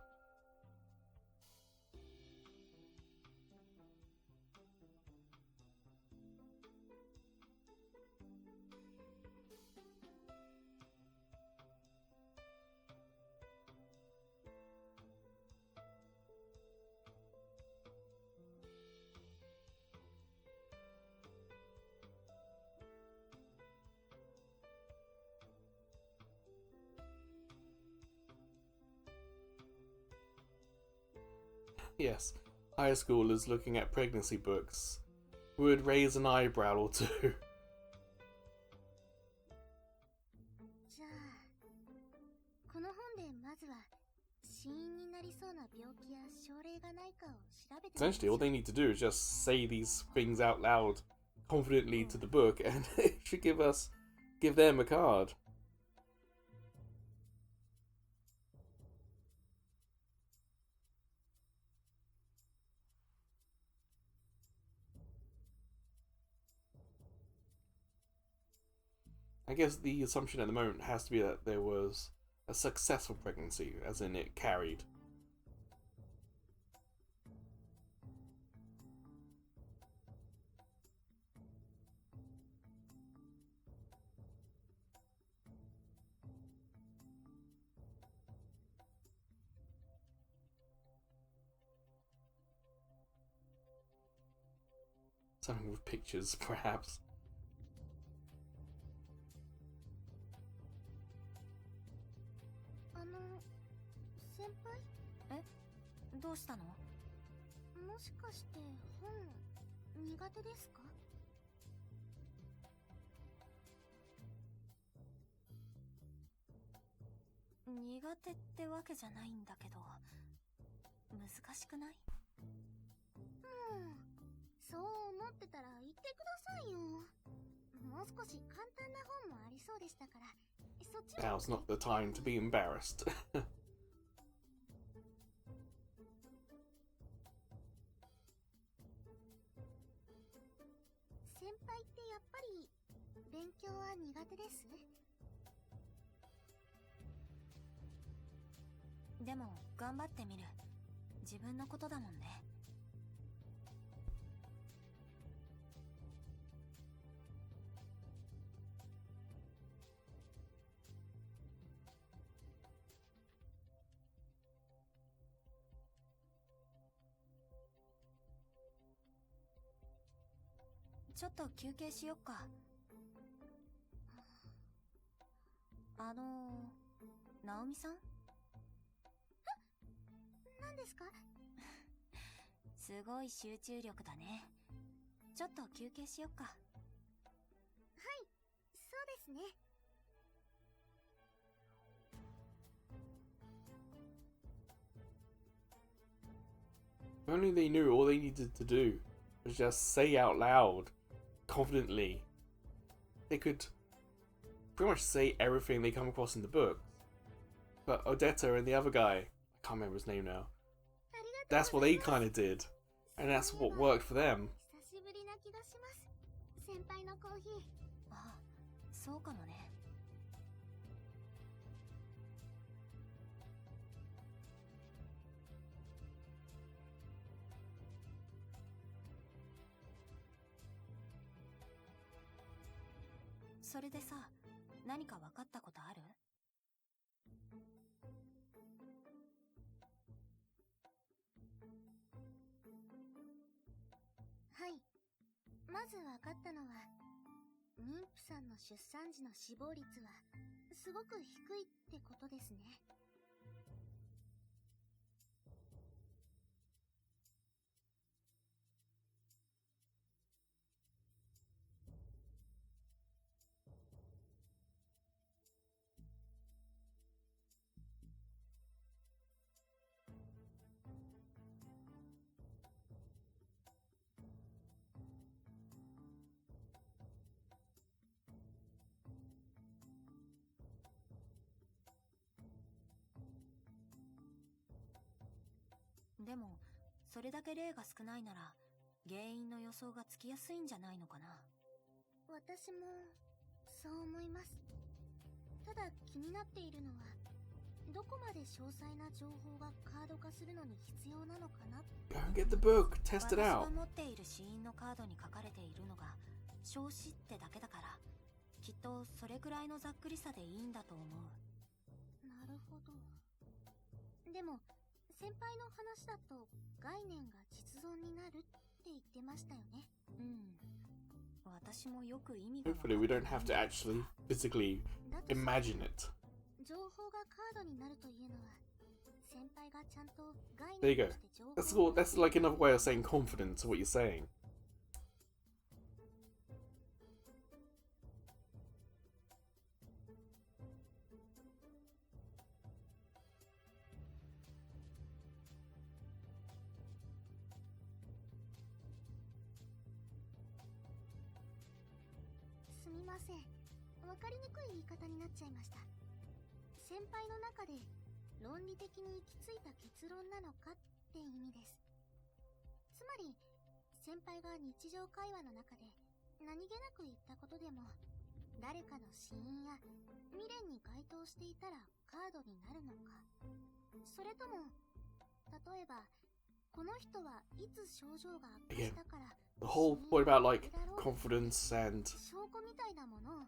Yes, high schoolers looking at pregnancy books would raise an eyebrow or two. じゃあこの本でまずは死因になりそうな病気や症例がないかを調べてみましょう。 Essentially, all they need to do is just say these things out loud confidently to the book, and it should give them a card. I guess the assumption at the moment has to be that there was a successful pregnancy, as in it carried. Something with pictures, perhaps. 先輩？どうしたの？もしかして本苦手ですか？苦手ってわけじゃないんだけど、難しくない？そう思ってたら言ってくださいよ。もう少し簡単な本もありそうでしたから、そっちも。 Now's not the time to be embarrassed. 先輩ってやっぱり勉強は苦手です？でも頑張ってみる。自分のことだもんね。ちょっと休憩しよっか。ナオミさん？何ですか？すごい集中力だね。ちょっと休憩しよっか。はい、そうですね。 If only they knew all they needed to do was just say out loud, confidently. They could pretty much say everything they come across in the book. But Odetta and the other guy, I can't remember his name now, that's what they kind of did. And that's what worked for them. 久しぶりな気がします。先輩のコーヒー。あ、そうかもね。それでさ、何か分かったことある？はい。まず分かったのは、妊婦さんの出産時の死亡率はすごく低いってことですね。でも、それだけ例が少ないなら、原因の予想がつきやすいんじゃないのかな。私もそう思います。ただ気になっているのは、どこまで詳細な情報がカード化するのに必要なのかな。 Go and get the book, test it 私 out. が持っている死因のカードに書かれているのが焼死ってだけだから、きっとそれくらいのざっくりさでいいんだと思う。なるほど。でも先輩の話だと概念が実存になるって言ってましたよね。うん。私もよく意味が。 Hopefully we don't have to actually physically imagine it. 情報がカードになるというのは先輩がちゃんと概 There you 念 go. として情報を That's like another way of saying confident to what you're saying. すみません。わかりにくい言い方になっちゃいました。先輩の中で論理的に行き着いた結論なのかって意味です。つまり、先輩が日常会話の中で何気なく言ったことでも、誰かの死因や未練に該当していたらカードになるのか。それとも、例えば、この人はいつ症状が悪化したから、 The whole point about like confidence and 証拠みたいなものを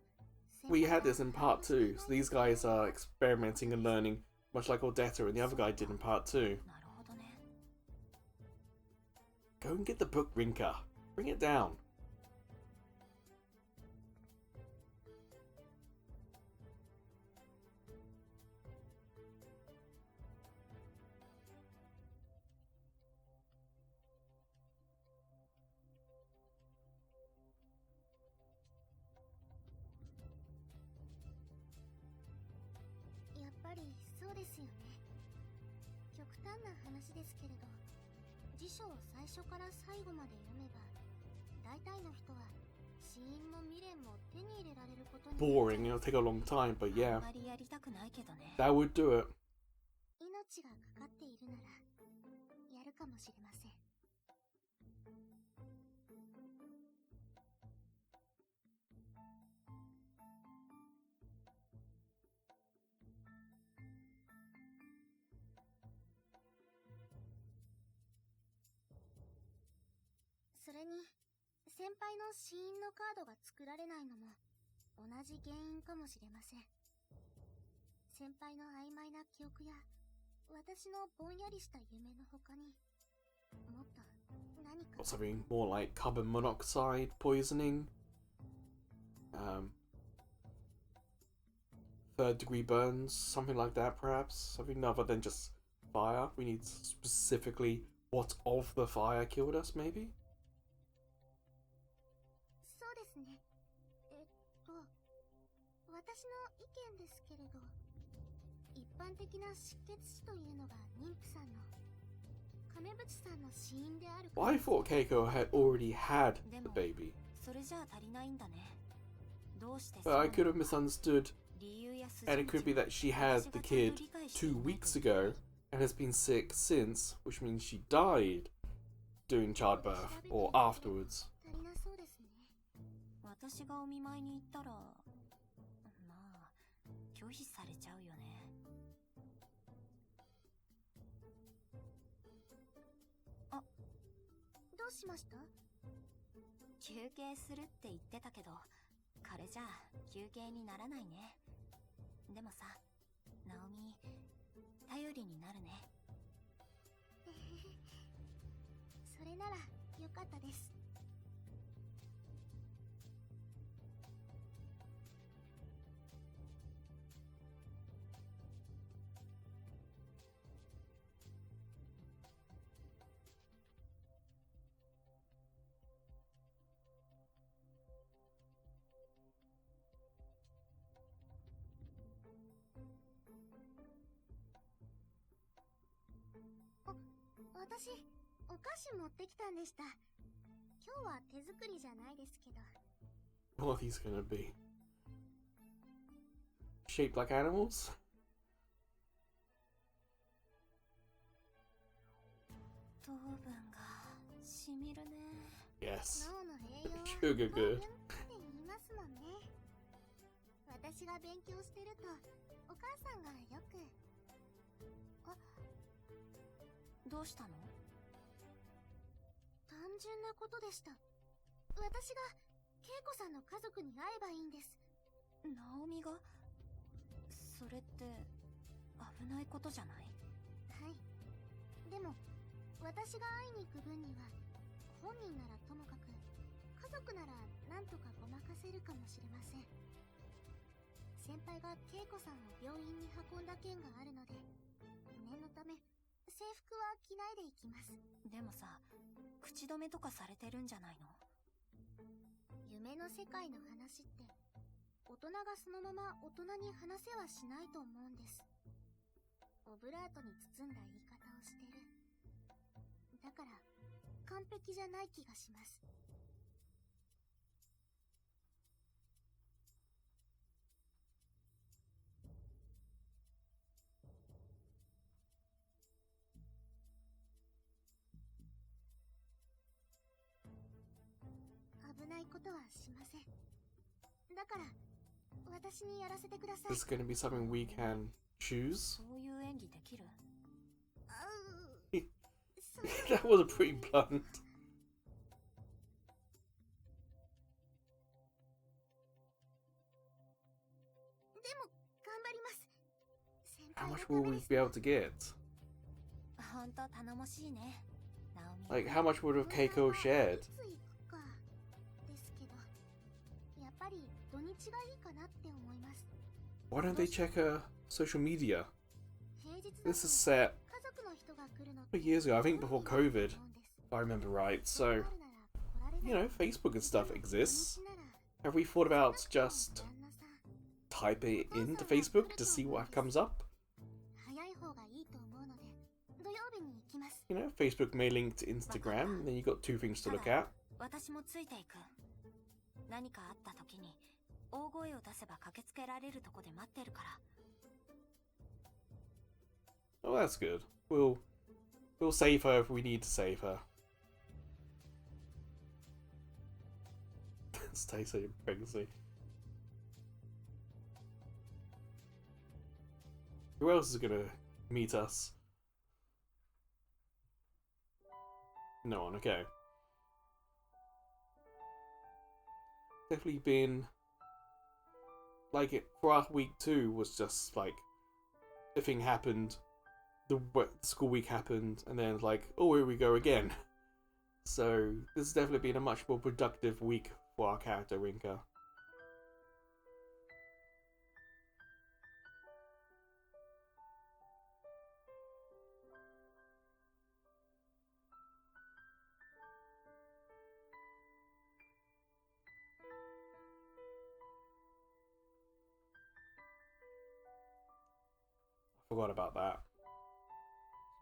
we had this in part 2. So these guys are experimenting and learning, much like Odetta and the other guy did in part 2. なるほどね。 Go and get the book, Rinka. Bring it down. やっぱりそうですよね。極端な話ですけれど、辞書を最初から最後まで読めば、大体の人は死因も未練も手に入れられることに。 Boring, it'll take a long time, but あ yeah, んまりやりたくないけどね。 that would do it. 命がかかっているなら、やるかもしれません。それに、先輩の死因のカードが作られないのも同じ原因かもしれません。先輩の曖昧な記憶や私のぼんやりした夢の他にもっと何か Or something more like carbon monoxide poisoning, third degree burns, something like that perhaps. Something other than just fire. We need specifically what of the fire killed us, maybe? そうですね。私の意見ですけれど、一般的な失血死というのが妊婦さんの亀渕さんの死因である。 Well, I thought Keiko had already had the baby, それじゃあ足りないんだね。どうして but I could have misunderstood, 理由や筋 and it could be that she had the kid 2 weeks ago and has been sick since, which means she died during childbirth or afterwards. 足りなそうですね。私がお見舞いに行ったら、まあ拒否されちゃうよね。あ、どうしました？休憩するって言ってたけど、彼じゃ休憩にならないね。でもさ、ナオミ、頼りになるね。それならよかったです。私、お菓子持ってきたんでした。今日は手作りじゃないですけど。 What are these gonna be? Shaped like animals? 糖分がしみるね。 Yes. 脳の栄養は Sugar 糖 good. 分って言いますもんね。私が勉強してると、お母さんがよく。どうしたの？単純なことでした。私が恵子さんの家族に会えばいいんです。ナオミが？それって危ないことじゃない？はい。でも私が会いに行く分には、本人ならともかく家族ならなんとかごまかせるかもしれません。先輩が恵子さんを病院に運んだ件があるので、念のため制服は着ないでいきます。でもさ、口止めとかされてるんじゃないの？夢の世界の話って大人がそのまま大人に話せはしないと思うんです。オブラートに包んだ言い方をしてる。だから完璧じゃない気がします。危ないことはしません。だから私にやらせてください。 This is going to be something we can choose. そういう演技できる？That was a pretty blunt. でも頑張ります。先 How 輩の much た will め we です。 be able to get? ほんと頼もしいね、ナオミ。 Like, how much would have Keiko shared? いつ行くかですけど、やっぱり土日がいいかなって思います。 Why don't they check her social media? 平日だと This is set 家族の人が来るの years ago, I think before COVID, if I remember right. So, you know, Facebook and stuff exists. Have we thought about just typing it into Facebook to see what comes up? 早い方がいいと思うので、土曜日に行きます。 You know, Facebook may link to Instagram, and then you've got two things to look at. 私もついていく。何かあった時に大声を出せば駆けつけられるとこで待ってるから。 Oh, that's good. We'll save her if we need to save her. Stay safe, pregnancy. Who else is gonna meet us? No one, okay. Definitely been like it for our week 2 was just like the thing happened, the school week happened, and then like, oh, here we go again. So this has definitely been a much more productive week for our character Rinka. I forgot about that.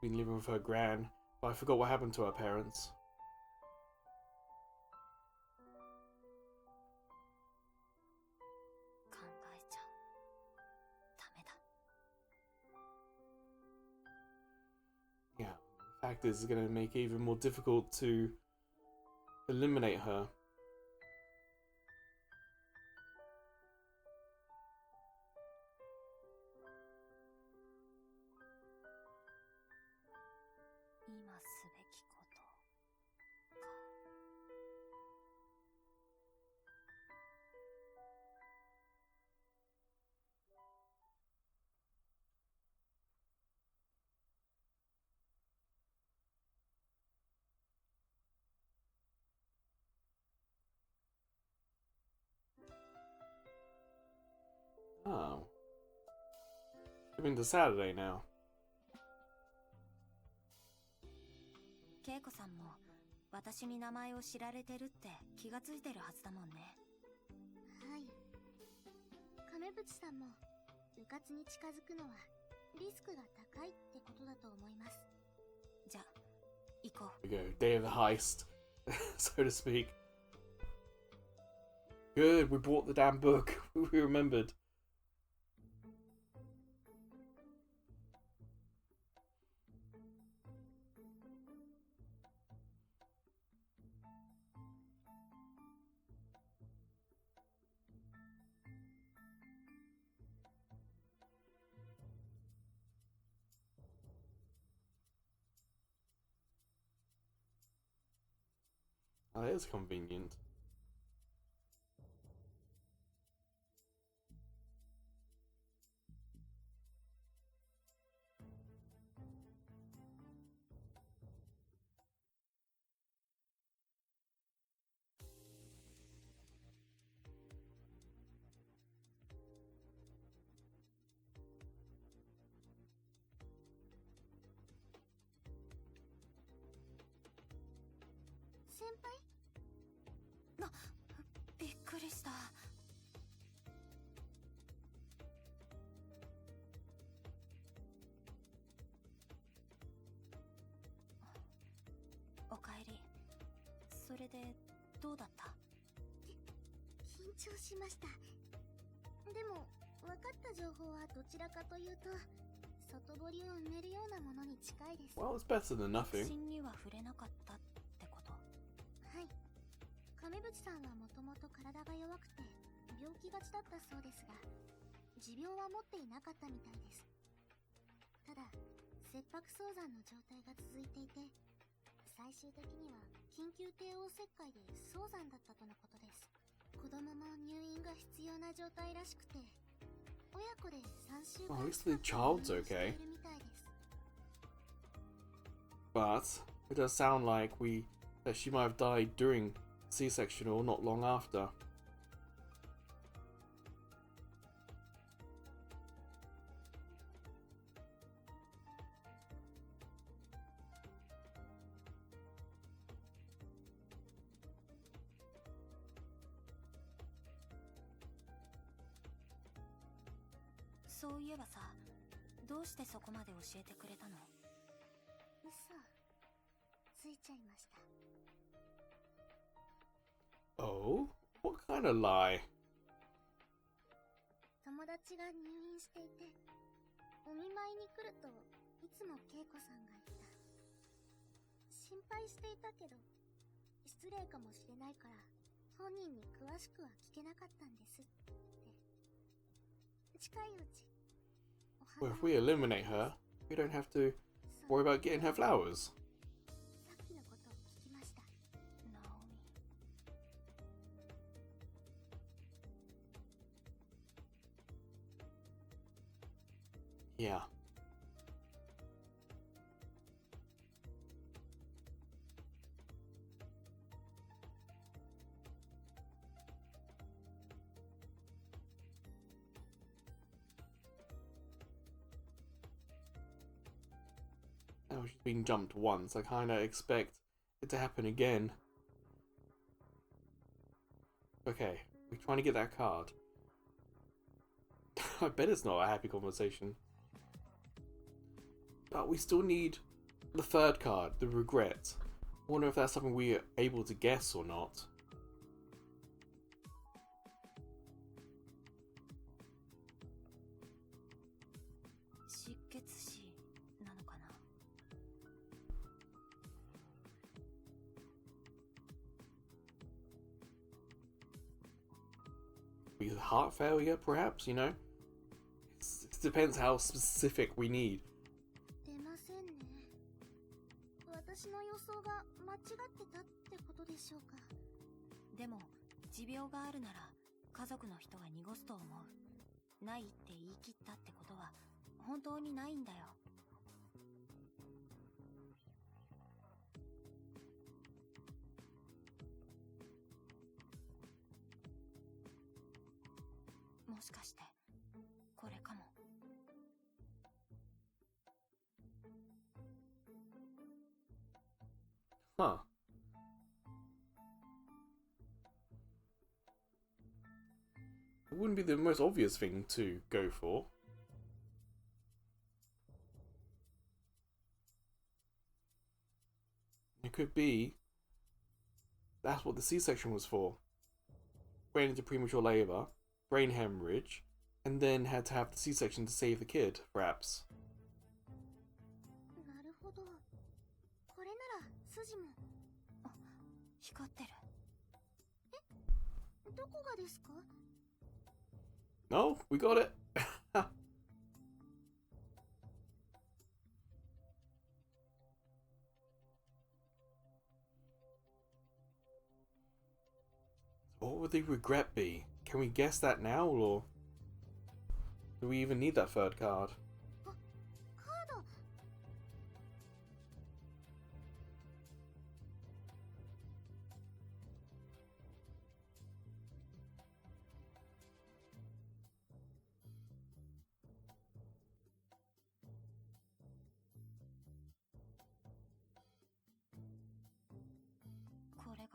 She's been living with her gran, but I forgot what happened to her parents. Yeah, the fact is, it's going to make it even more difficult to eliminate her. Oh. It's been to Saturday now. ケイコさんも私に名前を知られてるって気がついてるはずだもんね。はい。亀渕さんも部活に近づくのはリスクが高いってことだと思います。じゃ、行こう。Here we go, day of the heist, so to speak. Good, we brought the damn book. We remembered. Oh, that is convenient. 先輩？びっくりした。おかえり。それでどうだった？緊張しました。でも分かった情報はどちらかというと外堀を埋めるようなものに近いです。 Well, it's better than 不 nothing. 審には触れなかったってこと？はい。亀渕さんはもともと体が弱くて病気がちだったそうですが、持病は持っていなかったみたいです。ただ切迫早産の状態が続いていて、最終的には緊急帝王切開で早産だったとのことです。子供も入院が必要な状態らしくて、親子で3週間 Well, at least the child's 入院して okay. いるみたいです。 But it does sound like that she might have died during C-section or not long after. そういえばさ、どうしてそこまで教えてくれたの？嘘ついちゃいました。 Oh? What kind of lie? 友達が入院していて、お見舞いに来るといつも恵子さんがいた。心配していたけど失礼かもしれないから本人に詳しくは聞けなかったんですって。近いうち Well, if we eliminate her, we don't have to worry about getting her flowers. さっきのことを聞きました。ナオミ。Yeah. Now she's been jumped once. I kind of expect it to happen again. Okay, we're trying to get that card. I bet it's not a happy conversation. But we still need the third card, the regret. I wonder if that's something we are able to guess or not. 失血死なのかな。Because heart failure, perhaps, you know? It depends how specific we need. 出ませんね。私の予想が間違ってたってことでしょうか。でも持病があるなら家族の人は濁すと思う。ないって言い切ったってことは本当にないんだよ。もしかしてこれかも。Huh. It wouldn't be the most obvious thing to go for. It could be that's what the C-section was for. Went into premature labor, brain hemorrhage, and then had to have the C-section to save the kid, perhaps. なるほど。これなら筋も。光ってる。どこがですか？ No, we got it. What would the regret be? Can we guess that now, or do we even need that third card? カード。 これ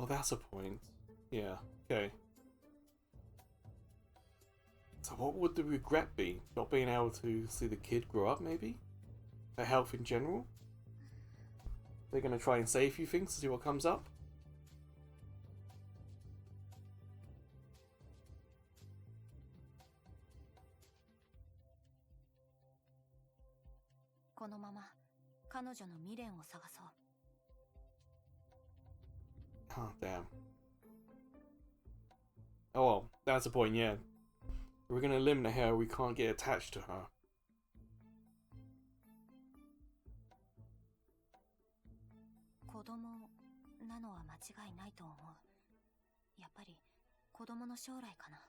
Oh, that's a point. Yeah, okay. So what would the regret be? Not being able to see the kid grow up, maybe? Their health in general? They're gonna try and say a few things to see what comes up? このまま彼女の未練を探そう。 Oh, damn. Oh well, that's the point, yeah. We're gonna eliminate her, we can't get attached to her. 子供なのは間違いないと思う。やっぱり子供の将来かな。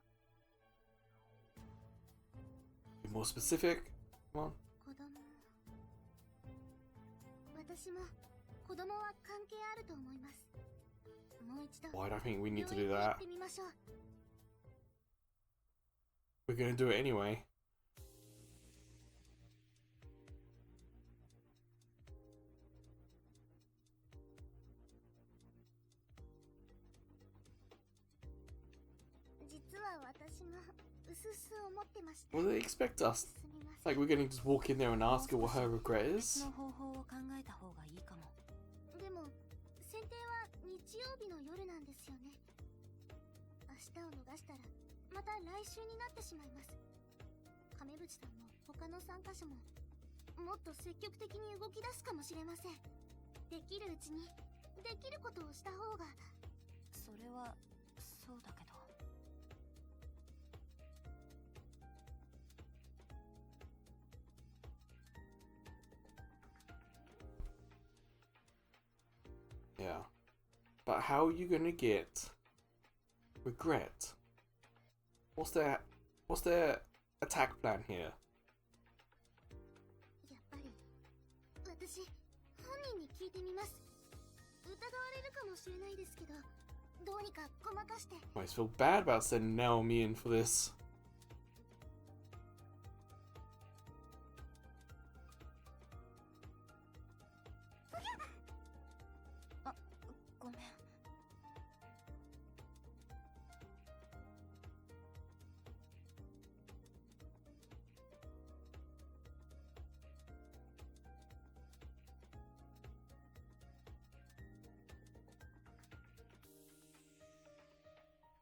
Be more specific? Come on. 子供。私も子供は関係あると思います。もう一度 Why do I think we need to 病院 do に行っ that? てみましょう。 We're gonna do it anyway. 実は私もうすす思ってました。 Will they expect us? すみません。 Like we're gonna just walk in there and ask her what her regret 別 is? の方法を考えた方がいいかも。でも選定は日曜日の夜なんですよね。明日を逃したらまた来週になってしまいます。亀渕さんも他の参加者ももっと積極的に動き出すかもしれません。できるうちにできることをした方が。それはそうだけど。 Yeah. But how are you gonna get regret? What's their attack plan here? やっぱり私本人に聞いてみます。疑われるかもしれないですけど、どうにかごまかして。 I just feel bad about sending Naomi in for this. ごめん。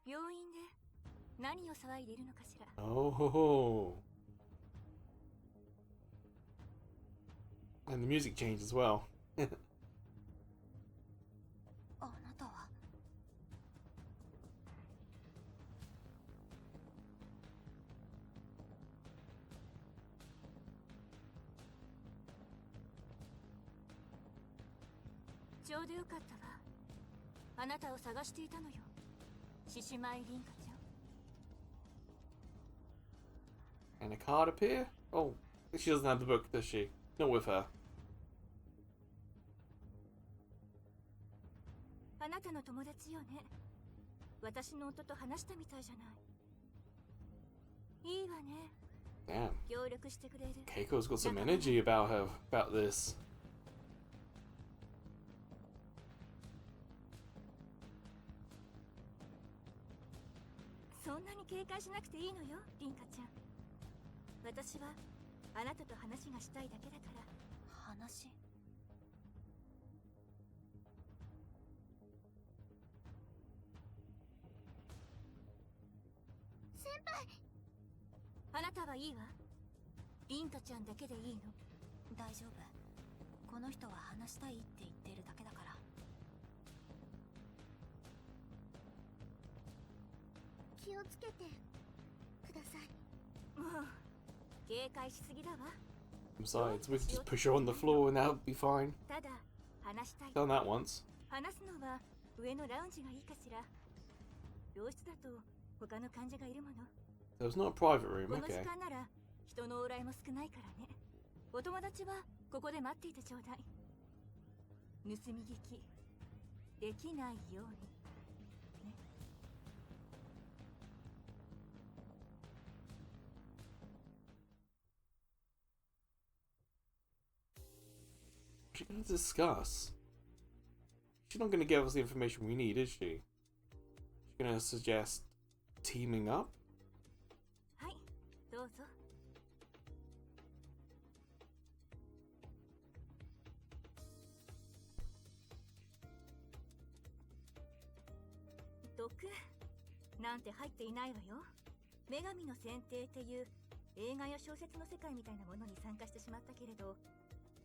病院で何を騒いでいるのかしら。 Oh. And the music changed as well. あなたは。ちょうどよかったわ。あなたを探していたのよ。獅子舞凛花ちゃん。 And a card appear? Oh, she doesn't have the book, does she? Not with her. あなたの友達よね。私の夫と話したみたいじゃない。いいわね。 Damn. 協力してくれる。 Keiko's got some energy about her, about this. そんなに警戒しなくていいのよ、凛花ちゃん。私はあなたと話がしたいだけだから。話。先輩。あなたはいいわ。凛花ちゃんだけでいいの。大丈夫。この人は話したいって言ってるだけだから。気をつけてください。もう警戒しすぎだわ。 Besides, we can just push her on the floor and that'll be fine. ただ話したい。 Done that once. 話すのは上のラウンジがいいかしら。病室だと他の患者がいるもの。 There's not a private room, この時 okay. 間なら人の往来も少ないからね。お友達はここで待っていてちょうだい。盗み聞きできないようにね。 What's she gonna discuss? she's not gonna give us the information we need, is she? She's gonna suggest teaming up? はい、どうぞ。毒なんて入っていないわよ。女神の選定っていう映画や小説の世界みたいなものに参加してしまったけれど、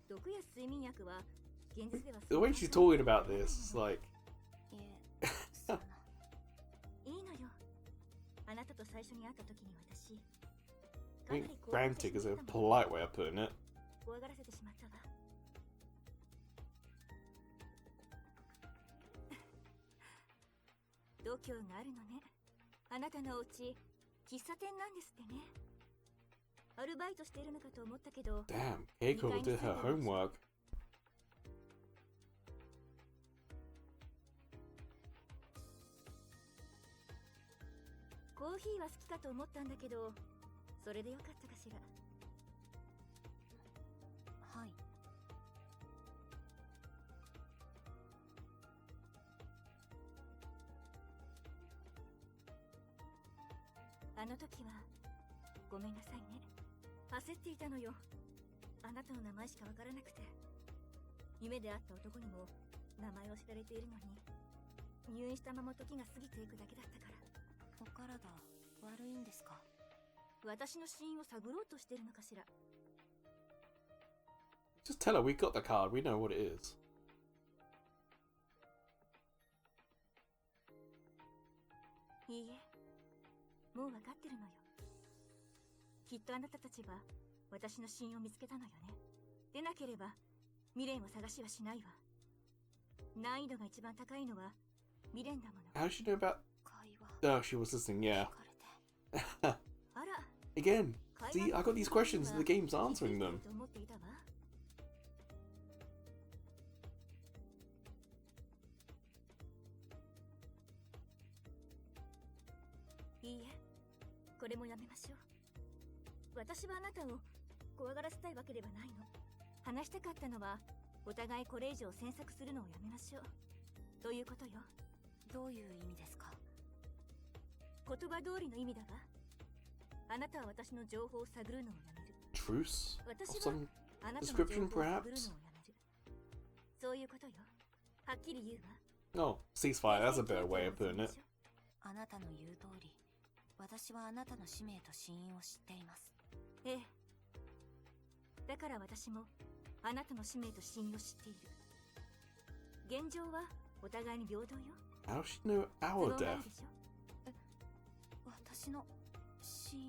毒や睡眠薬は現実では The way she's talking about this, like... いえ、そのいいのよ。あなたと最初に会った時に私、 I think frantic is a polite way of putting it. 怖がらせてしまったわ。度胸があるのね。あなたのお家、喫茶店なんですってね。アルバイトしているのかと思ったけど、 Damn, Keiko did her homework. コーヒーは好きかと思ったんだけど、それでよかったかしら。はい。あの時はごめんなさいね。焦っていたのよ。あなたの名前しかわからなくて。夢で会った男にも名前を知られているのに、入院したまま時が過ぎていくだけだったから。お体悪いんですか？私の死因を探ろうとしてるのかしら。 Just tell her we got the card, we know what it is. いいえ、もう分かってるのよ。きっとあなたたちは私の死因を見つけたのよね。でなければ未練を探しはしないわ。難易度が一番高いのは未練だもの。 How does she know about... 会話 Oh, she was listening, yeah. 聞かれて。あら、 Again, see, I got these questions and the game's answering them. と思っていたわ。いいえ、これもやめましょう。私はあなたを怖がらせたいわけではないの。話したかったのは、お互いこれ以上詮索するのをやめましょう。ということよ。どういう意味ですか？言葉通りの意味だわ。あなたは私の情報を探るのをやめる。Truce? 私 Of は some あなたの情報を description, 探るのをや perhaps? める。そういうことよ。はっきり言うわ。 Oh, ceasefire, that's a better way of putting it. あなたの言う通り、私はあなたの使命と死因を知っています。ええ。だから私もあなたの使命と死因を知っている。現状はお互いに平等よ。 How does she know 都 our 合があ death? るでしょ。私の死因を。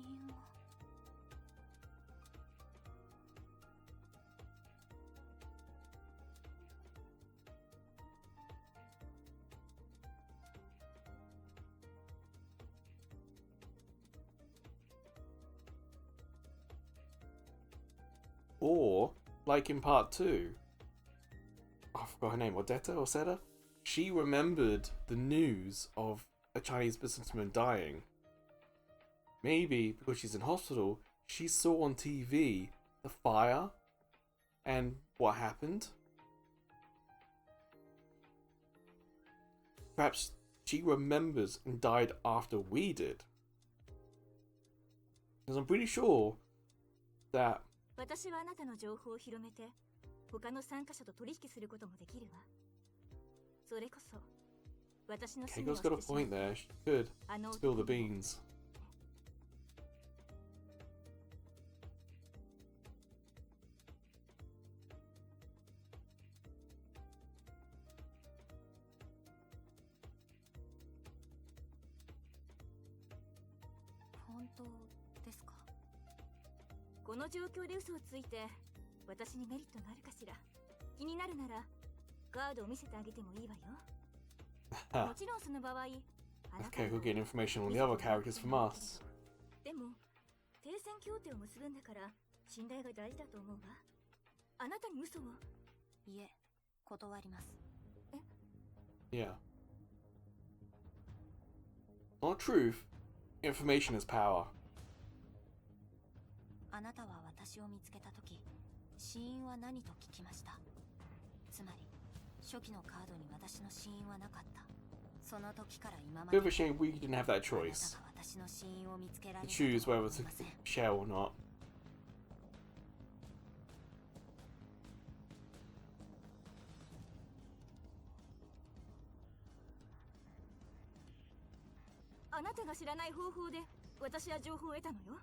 Or, like in part 2, I forgot her name, Odetta or Seta? She remembered the news of a Chinese businessman dying. Maybe because she's in hospital, she saw on TV the fire and what happened. Perhaps she remembers and died after we did. Because I'm pretty sure that 私はあなたの情報を広めて他の参加者と取引することもできるわ。それこそ私の使命を Keiko's して got a しまっ point た there. She could あの spill 男 the に beans. 本当ですか？この状況で嘘をついて私にメリットがあるかしら。気になるならカードを見せてあげてもいいわよ。もちろんその場合、あなた Okay, の we'll get information on the other characters from us. でも停戦協定を結ぶんだから信頼が大事だと思うわ。あなたに嘘を。いえ、断ります。 Yeah. Not truth. Information is power. あなたは私を見つけたとき、死因は何と聞きました。つまり、初期のカードに私の死因はなかった。その時から今まで Bit of a shame we didn't have that あなた choice が私の死因を見つけら to れた choose とは whether 思い to ません。 share or not. あなたが知らない方法で私は情報を得たのよ。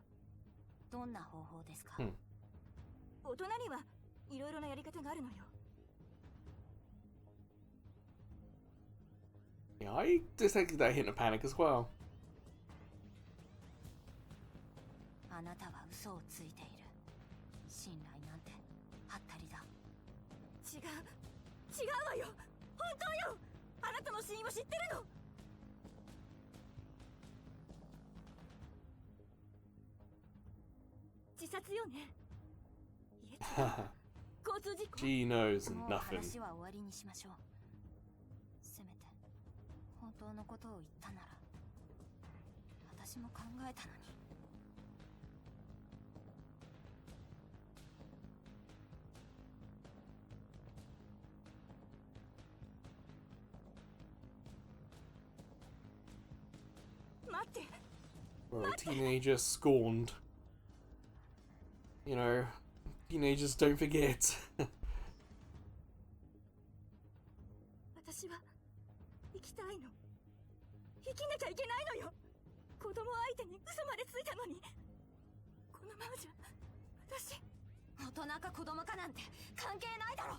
どんな方法ですか？大人にはいろいろなやり方があるのよ。 Yeah, I detected that hint of panic as well. あなたは嘘をついている。信頼なんてはったりだ。違うわよ。本当よ。あなたの死因を知ってるの。自殺よね。いえ、交通事故。 She knows もう nothing. 話は終わりにしましょう。せめて本当のことを言ったなら私も考えたのに。待って。 Or a teenager scorned. You know, teenagers don't forget. 私は生きたいの。生きなきゃいけないのよ。子供相手に嘘までついたのに。このままじゃ私。大人か子供かなんて関係ないだろ。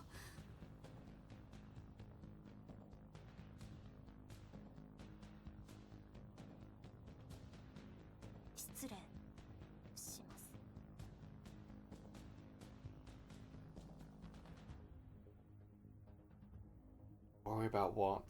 失礼します。 Worry about what?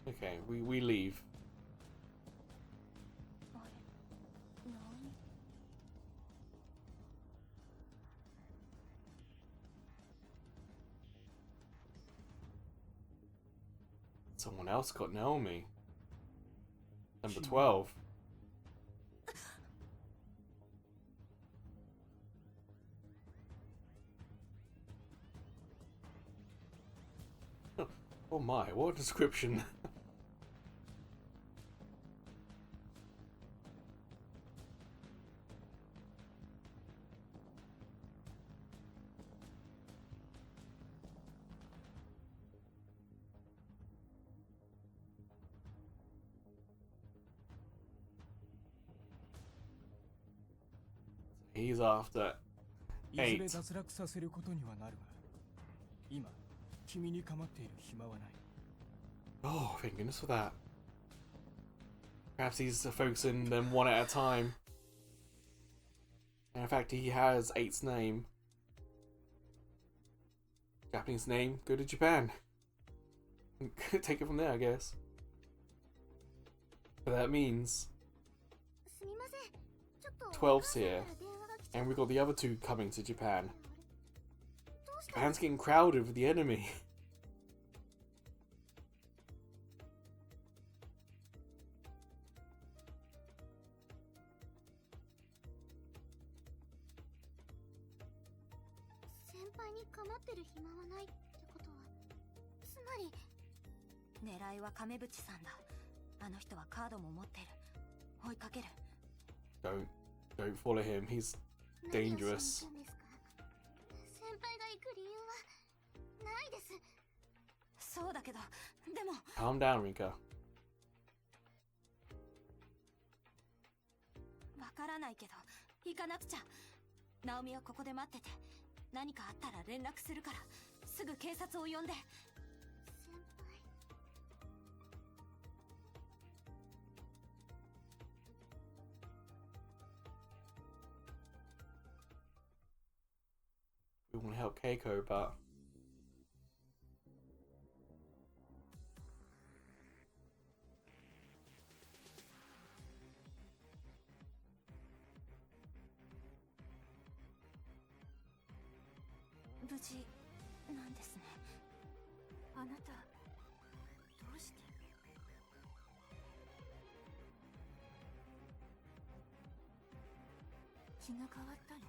Okay, we leave. あれ、ナオミ。 Someone else got Naomi. Number 12. Oh my, what a description. He's after いずれ 8. 脱落させることにはなるが、今君に構っている暇はない。 Oh, thank goodness for that. Perhaps he's focusing them one at a time. And in fact, he has 8's name. Japanese name, go to Japan. Take it from there, I guess. But that means すみません。ちょっと 12's here. お母さんから電話が来ちゃって And we've got the other two coming to Japan. どうした Japan's getting crowded with the enemy. 先輩に構ってる暇はないってことは、つまり狙いは亀渕さんだ。あの人はカードも持ってる。追いかける。 Don't follow him. He's 何を dangerous. しに行くんですか？先輩が行く理由はないです。そうだけど、でも Calm down, Rinka. わからないけど行かなくちゃ。ナオミはここで待ってて、何かあったら連絡するから、すぐ警察を呼んで。先輩。 We want to help Keiko, but じなんですね。あなたどうして？気が変わったの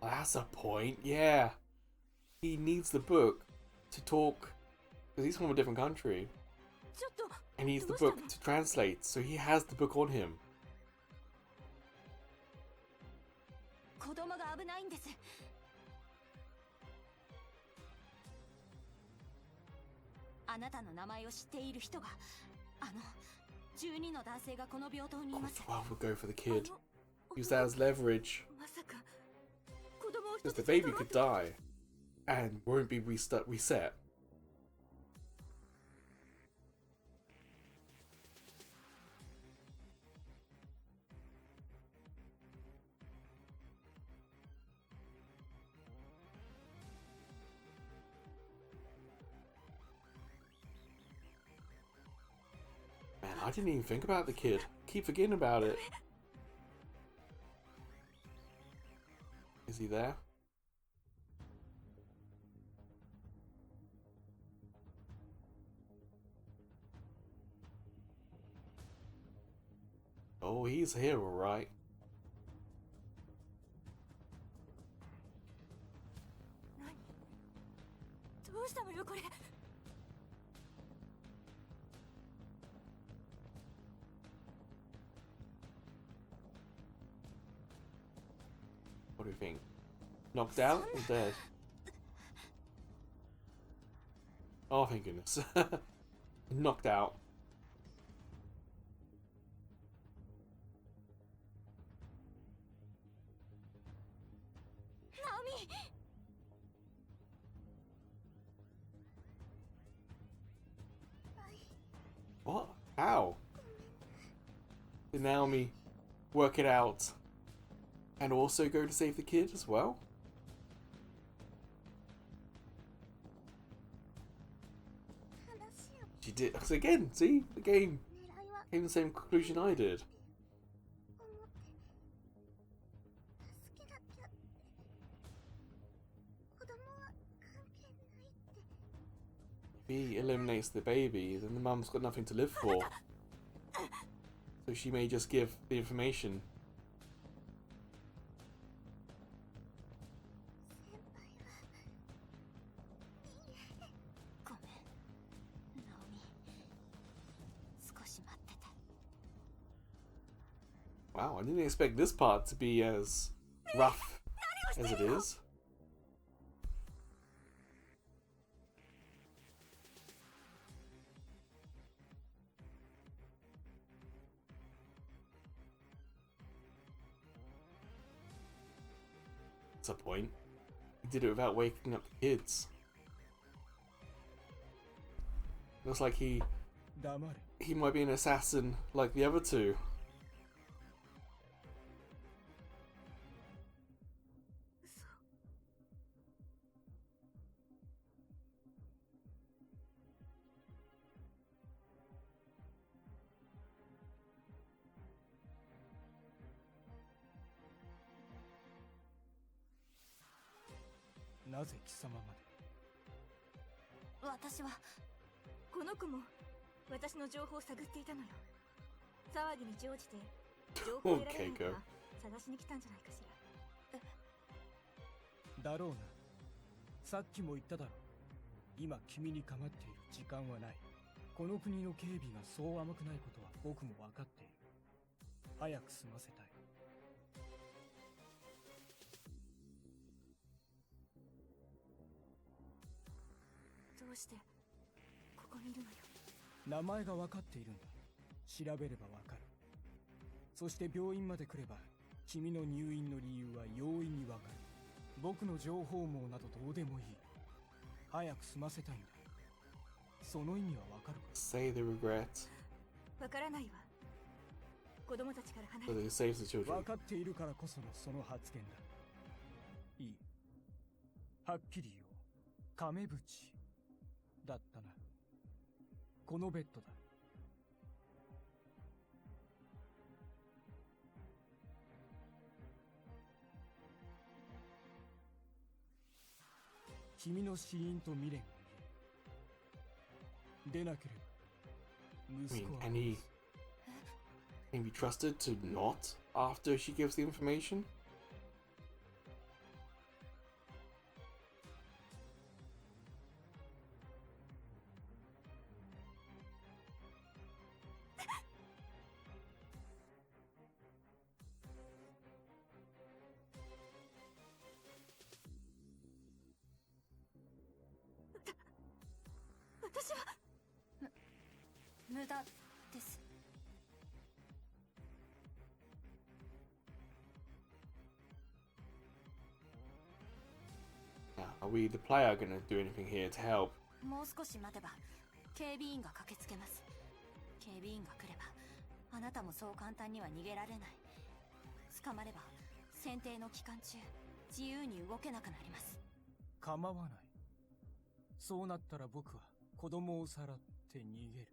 ？That's a point, yeah. He needs the book to talk, because he's from a different country, ちょっと and he needs the どうしたの？ book to translate, so he has the book on him. 子供が危ないんです。あなたの名前を知っている人が、12の男性がこの病棟にいます。 12 would go for the kid. Use that as leverage. まさか子供を Because 一 the つ baby could die and won't be reset. Man, I didn't even think about the kid. Keep forgetting about it. Is he there? Oh, he's here, all right. 何？どうしたのよこれ。 What do you think? Knocked out or dead? Oh, thank goodness. Knocked out. Naomi! What? How? Did Naomi work it out and also go to save the kid as well? She did. So again, see? The game came to the same conclusion I did. If he eliminates the baby, then the mum's got nothing to live for. So she may just give the information. Wow, I didn't expect this part to be as rough as it is. That's a point. He did it without waking up the kids. Looks like he might be an assassin like the other two.私はこの子も私の情報を探っていたのよ。騒ぎに乗じて情報を得られないか探しに来たんじゃないかしら。だろうな。さっきも言っただろう。今君に構っている時間はない。この国の警備がそう甘くないことは僕も分かっている。早く済ませたい。どうしてここにいるのよ。名前が分かっているんだ。調べれば分かる。そして病院まで来れば君の入院の理由は容易に分かる。僕の情報網などどうでもいい。早く済ませたいんだ。その意味は分かるか？ Say the regret. わからないわ。子供たちから離 So れ that he saves the children. 分かっているからこそのその発言だ。はっきり言おう。亀淵だったな。このベッドだ。君の死因と未練を言え。でなければ I 息 mean, 子は can he be trusted to not after she gives the information? 私は無駄です。Now, are we, the player, gonna do anything here to help? もう少し待てば警備員が駆けつけます。警備員が来ればあなたもそう簡単には逃げられない。捕まれば選定の期間中自由に動けなくなります。構わない。そうなったら僕は子供をさらって逃げる。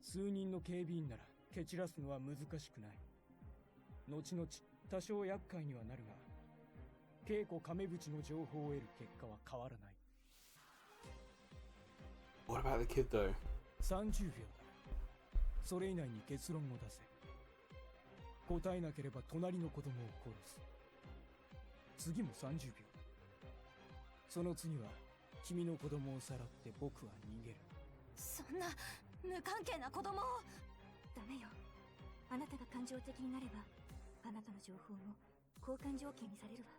数人の警備員なら蹴散らすのは難しくない。後々多少厄介にはなるが、稽古亀淵の情報を得る結果は変わらない。 What about the kid though? 30秒だ。それ以内に結論を出せ。答えなければ隣の子供を殺す。次も30秒。その次は君の子供をさらって僕は逃げる。そんな無関係な子供を。ダメよ。あなたが感情的になればあなたの情報も交換条件にされるわ。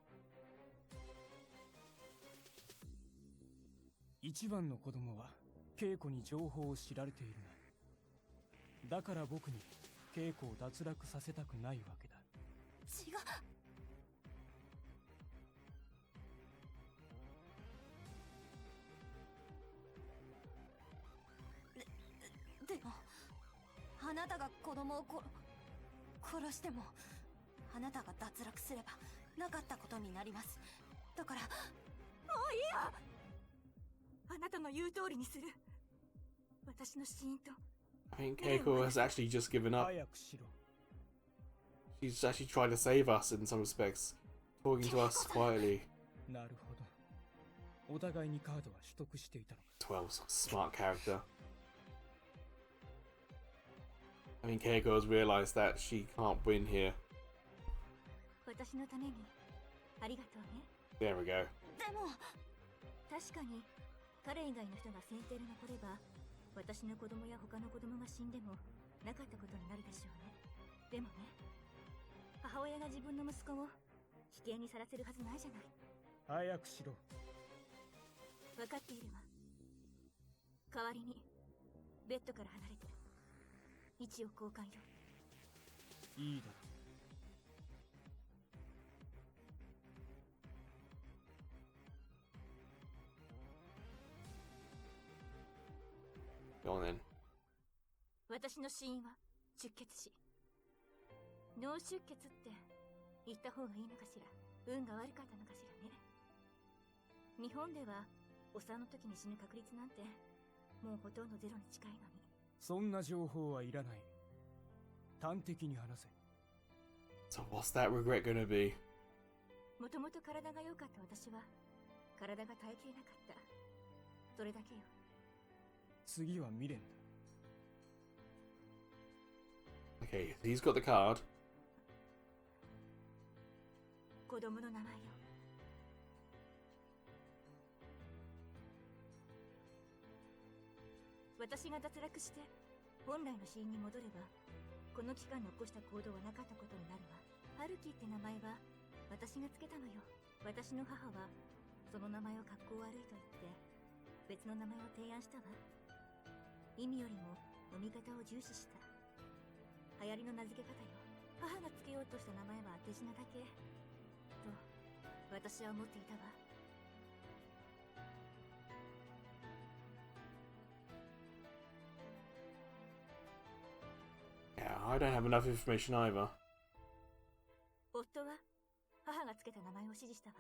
一番の子供は稽古に情報を知られているな。だから僕に稽古を脱落させたくないわけだ。違う。でもあなたが子供を殺してもあなたが脱落すればなかったことになります。だからもういいよ。あなたの言う通りにする。私の死因と I think Keiko has actually just given up. 早くしろ。 She's actually tried to save us in some respects, talking to us quietly. なるほど。お互いにカードは取得していたのか。 12's a smart character. I mean, Keiko has realized that she can't win here. 私のためにありがとうね。 There we go. でも確かに彼以外の人が選定に残れば私の子供や他の子供が死んでもなかったことになるでしょうね。でもね、母親が自分の息子を危険にさらせるはずないじゃない。早くしろ。分かっているわ。代わりにベッドから離れて位置を交換よ。いいだろう。 Go on then. 私の死因は出血死。脳出血って言った方がいいのかしら。運が悪かったのかしらね。日本ではお産の時に死ぬ確率なんてもうほとんどゼロに近いのに。そんな情報はいらない。端的に話せ。 So what's that regret gonna be? もともと体が良かった私は体が耐えきれなかった。それだけよ。次は未練だ。 Okay, he's got the card. 子供の名前よ。私が脱落して本来の死因に戻ればこの期間の起こした行動はなかったことになるわ。ハルキって名前は私がつけたのよ。私の母はその名前を格好悪いと言って別の名前を提案したわ。意味よりも読み方を重視した。流行りの名付け方よ。母がつけようとした名前は当て字なだけと私は思っていたわ。Yeah, I don't have enough information either. 夫は母がつけた名前を指示したわ。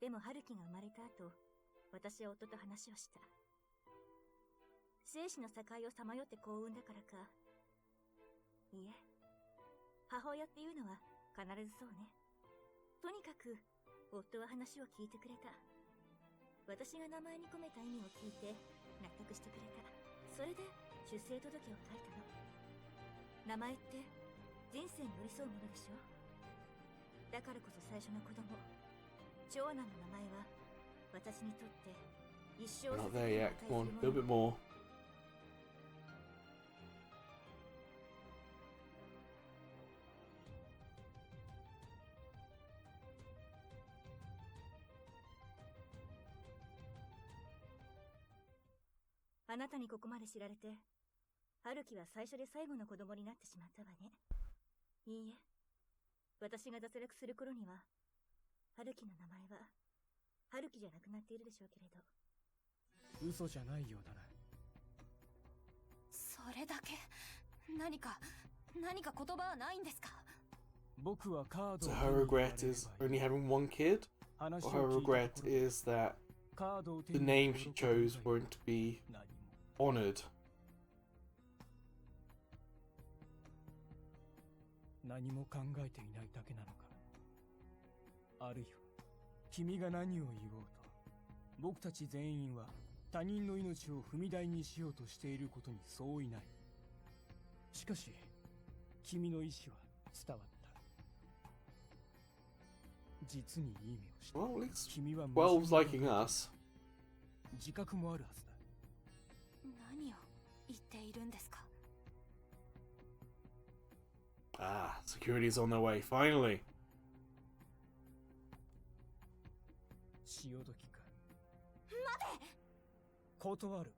でも春樹が生まれた後、私は夫と話をした。生死の境をさまよって幸運だからか。いいえ、母親っていうのは必ずそうね。とにかく夫は話を聞いてくれた。私が名前に込めた意味を聞いて納得してくれた。それで出生届を書いたの。名前って人生に寄り添うものでしょ。だからこそ最初の子供、長男の名前は私にとって一生 We're not there yet. Come on, a little bit more. あなたにここまで知られて、春樹は最初で最後の子供になってしまったわね。いいえ、私が脱落する頃には、春樹の名前は春樹じゃなくなっているでしょうけれど。嘘じゃないようだな。それだけ何か言葉はないんですか？僕はカード So を her regret is only having one kid? Or her regret is that カードを手 the に name she chose won't be 何も honoured? 何も考えていないだけなのか。あるいは君が何を言おうと、僕たち全員は他人の命を踏み台にしようとしていることに相違ない。しかし君の意志は伝わった。実にいい目をした。 Well, at least 君は 12's liking us. 自覚もあるはずだ。何を言っているんですか？ Ah, security's on their way, finally. 潮時か。待て！断る。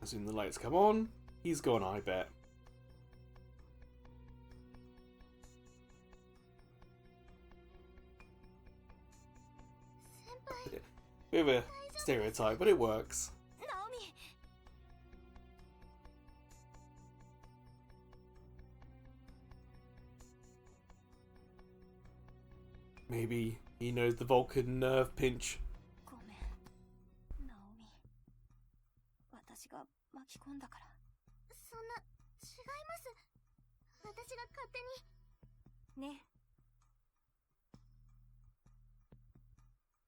As soon as the lights come on, he's gone, I bet. 先輩、 Bit of a stereotype, but it works. ナオミ！ Maybe he knows the Vulcan nerve pinch. ごめん、ナオミ。私が巻き込んだから。そんな、違います。私が勝手に。ね。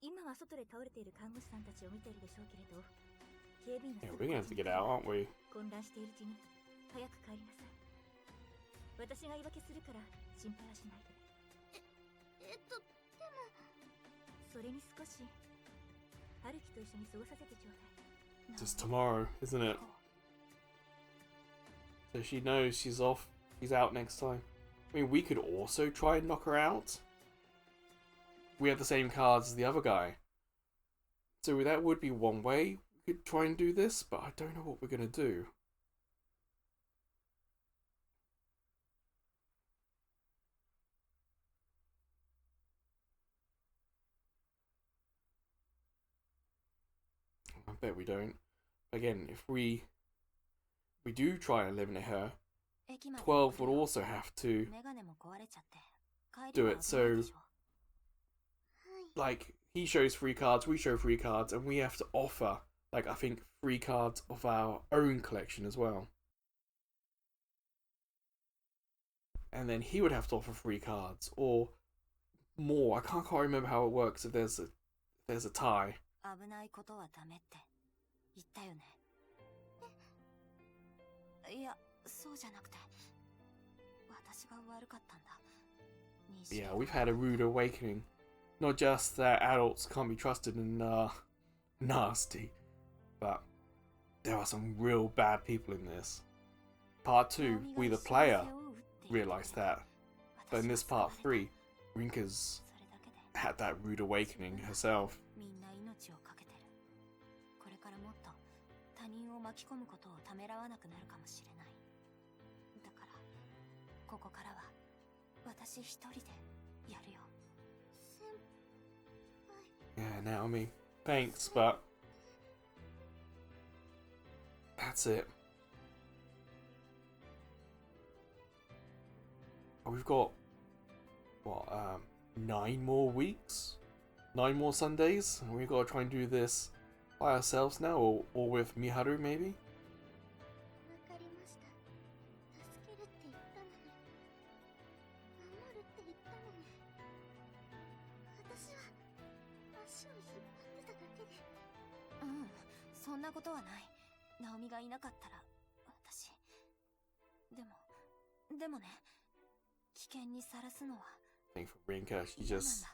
今は外で倒れている看護師さんたちを見ているでしょうけれど、警備員 Yeah, が we're gonna have to get out, aren't we? 混乱しているうちに早く帰りなさい。私が言い訳するから心配はしないで。でも。それに少し春樹と一緒に過ごさせてちょうだい。 Just tomorrow, isn't it? So she knows she's off. She's out next time. I mean, we could also try and knock her out. We have the same cards as the other guy. So that would be one way we could try and do this, but I don't know what we're going to do. I bet we don't. Again, if we do try and eliminate her, 12 would also have to メガネも壊れちゃって帰 do りは it. 危ないで So, しょ。 like, he shows 3 cards, we show 3 cards, and we have to offer, like, I think 3 cards of our own collection as well. And then he would have to offer 3 cards, or more. I can't quite remember how it works if there's a tie. 危ないことはダメって言ったよね。いや、そうじゃなくて、私が悪かったんだ。認識 Yeah, we've had a rude awakening. Not just that adults can't be trusted and nasty, but there are some real bad people in this. Part 2, we the player realised that. But in this part 3, Rinka's それだけで had that rude awakening herself. みんな命をかけてる。これからもっと他人を巻き込むことをためらわなくなるかもしれない。だからここからは私一人でやるよ。 Yeah, Naomi, thanks, but that's it. we've got what 9 more weeks, 9 more Sundays, and we've got to try and do this by ourselves now, or with Miharu maybe. わかりました。助けるって言ったのに、守るって言ったのに、私は足を引っ張ってただけで。うん、そんなことはない。ナオミがいなかったら、私。でもね、危険にさらすのは。I think for Rinka, she just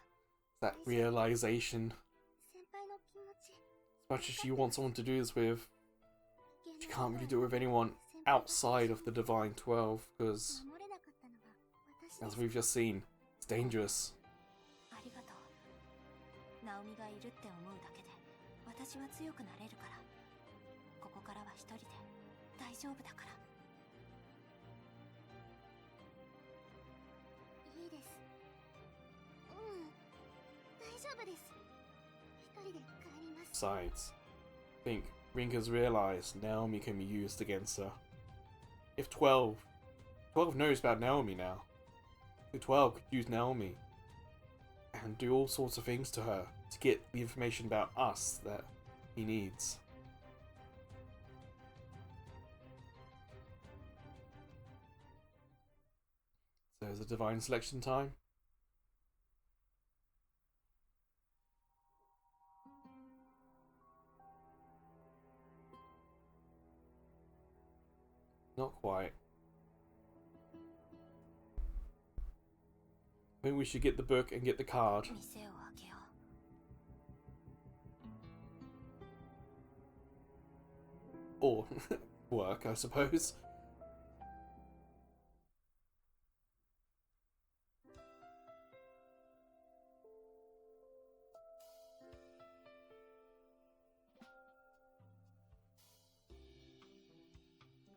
that realization. 先輩の気持ち。As much as she wants someone to do this with, she can't really do it with anyone outside of the Divine 12, because, 守れなかったのは私で as す。 we've just seen, it's dangerous. ありがとう。ナオミがいるって思うだけで、私は強くなれるから。ここからは一人で大丈夫だから。いいです。大丈夫です。一人で帰ります。 Besides, I think Rinka's realized Naomi can be used against her. If 12 knows about Naomi now, the 12 could use Naomi and do all sorts of things to her to get the information about us that he needs. So is it divine selection time? Not quite. I think we should get the book and get the card. 店を開けよう。 Or work, I suppose.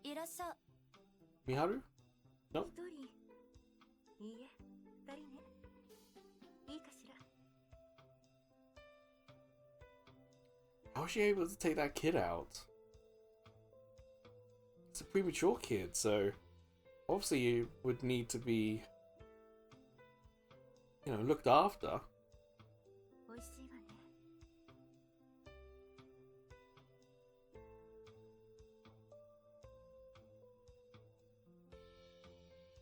いらっしゃ。Miharu? 一人。いいえ、二人ね。いいかしら。 How is she able to take that kid out? It's a premature kid, so obviously you would need to be, looked after. 美味しいわね。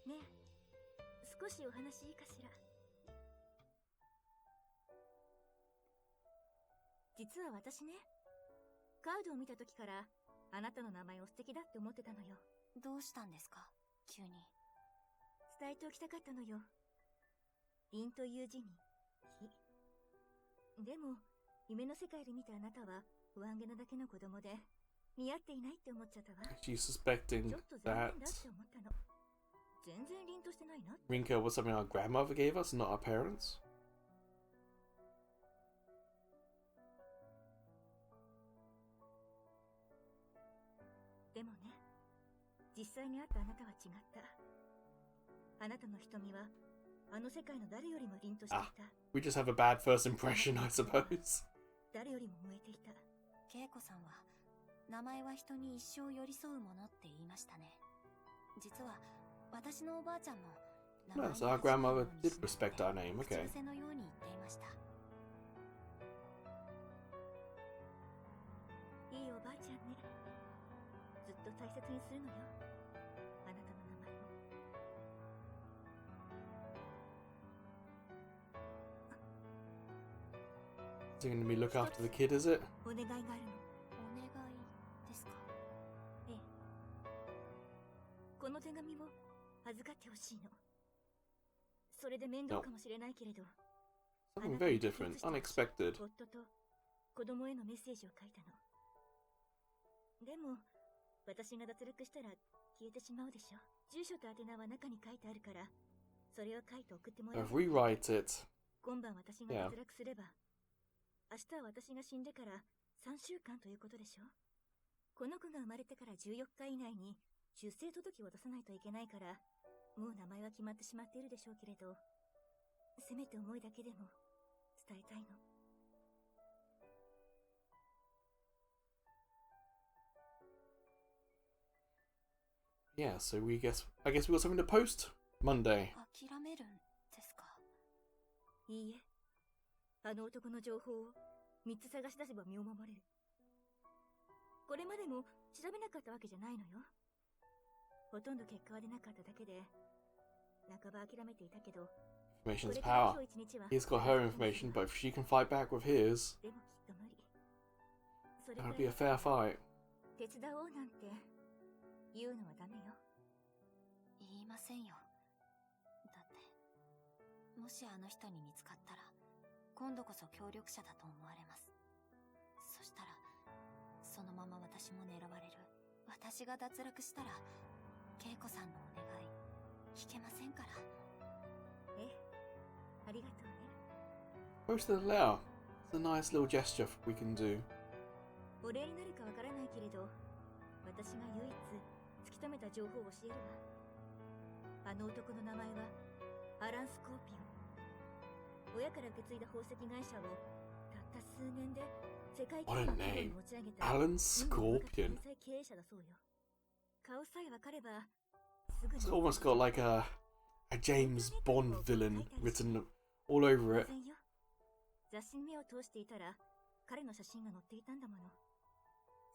ねえ、少しお話いいかしら。実は私ね、カードを見た時からあなたの名前を素敵だって思ってたのよ。どうしたんですか、急に。伝えておきたかったのよ。凛という字に火。でも夢の世界で見たあなたは不安げなだけの子供で似合っていないって思っちゃったわ。 She's suspecting ちょっと残 that 念だって思ったの。全然凛としてないな。 Rinka was something our grandmother gave us, not our parents. でもね、実際に会ったあなたは違った。あなたの瞳はあの世界の誰よりも凛としていた。 We just have a bad first impression, I suppose. 誰よりも燃えていた。恵子さんは名前は人に一生寄り添うものって言いましたね。実は私のおばあちゃんも名前 No, に so our 恥じないよう grandmother に did しな respect くて our name, 口 okay. 癖のように言っていました。いいおばあちゃんね。ずっと大切にするのよ。あなたの名前を。 Is he going to be look after the kid, is it? お願いがあるの。お願いですか。ええ。この手紙を預かってほしいの。それで面倒かもしれないけれど。 Something very different, unexpected. 夫と子供へのメッセージを書いたの。でも、私が脱落したら消えてしまうでしょ。住所と宛名は中に書いてあるから、それを書いて送ってもら If う。 we write it, 今晩私が脱落すれば、明日は私が死んでから3週間ということでしょ。この子が生まれてから14日以内に出生届を出さないといけないから、もう名前は決まってしまっているでしょうけれど、せめて思いだけでも伝えたいの。 yeah, so I guess we got something to post Monday. 諦めるんですか？いいえ。あの男の情報を3つ探し出せば身を守れる。これまでも調べなかったわけじゃないのよ。ほとんど結果は出なかっただけで、半ば諦めていたけど、 Information's power. He's got her information, but if she can fight back with his, でもきっと無理。それ that'll く be ら a い fair fight. 手伝おうなんて言うのはダメよ。言いませんよ。だってもしあの人に見つかったら今度こそ協力者だと思われます。そしたらそのまま私も狙われる。私が脱落したら恵子さんのお願い聞けませんから。ええ、ありがとうね。 Post the letter. It's a nice little gesture we can do. お礼になるかわからないけれど、私が唯一突き止めた情報を教えるわ。あの男の名前はアラン・スコーピオン。親から受け継いだ宝石会社をたった数年で世界規模の規模に持ち上げた Alan Scorpion. 天才経営者だそうよ。顔さえわかればすぐに It's almost got like a James Bond villain written all over it. 当然よ。雑誌に目を通していたら彼の写真が載っていたんだもの。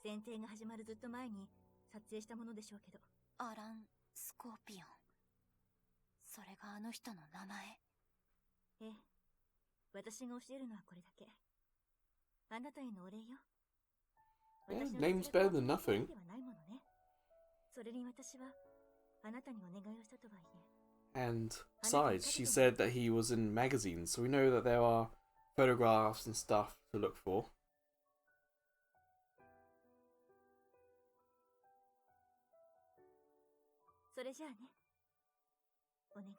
選定が始まるずっと前に撮影したものでしょうけど。アラン・スコーピオン。それがあの人の名前。ええ、私が教えるのはこれだけ。あなたへのお礼よ。 Yeah, 私の name's 実力 better than は nothing. ではないものね。それに私はあなたにお願いをしたとはいえ。 And besides, she said that he was in magazines, so we know that there are photographs and stuff to look for. それじゃあね。お願い。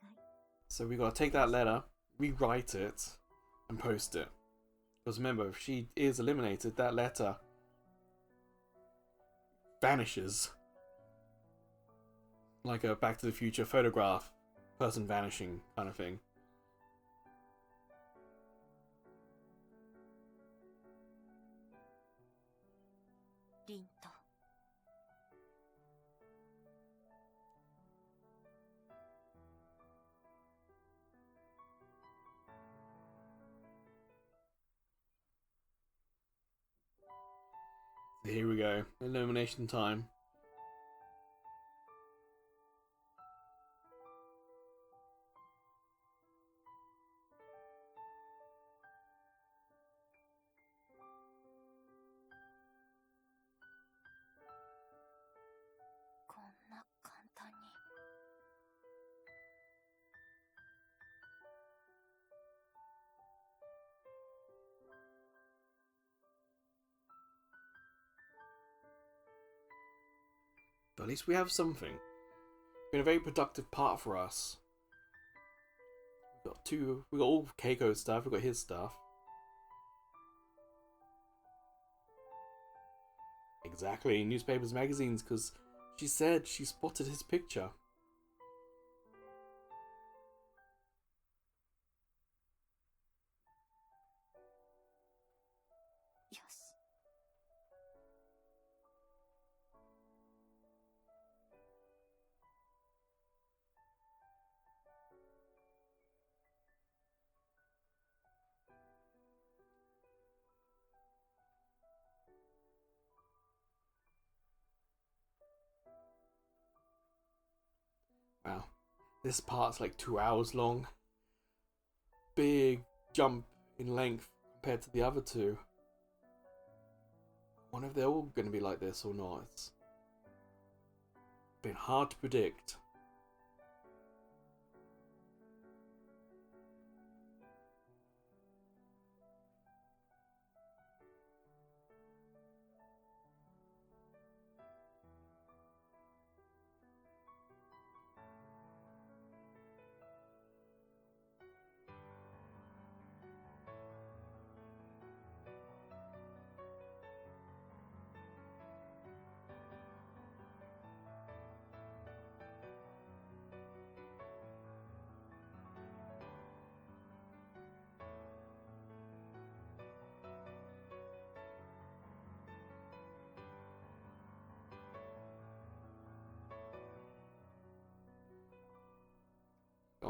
So we gotta take that letter, rewrite it, and post it. Because remember, if she is eliminated, that letter vanishes. Like a Back to the Future photograph, person vanishing kind of thing. リンと。 Here we go, elimination time. But at least we have something. Been a very productive part for us. We got all Keiko's stuff, we got his stuff. Exactly, newspapers, magazines, because she said she spotted his picture. Wow, this part's like 2 hours long. Big jump in length compared to the other two. I wonder if they're all going to be like this or not. It's been hard to predict.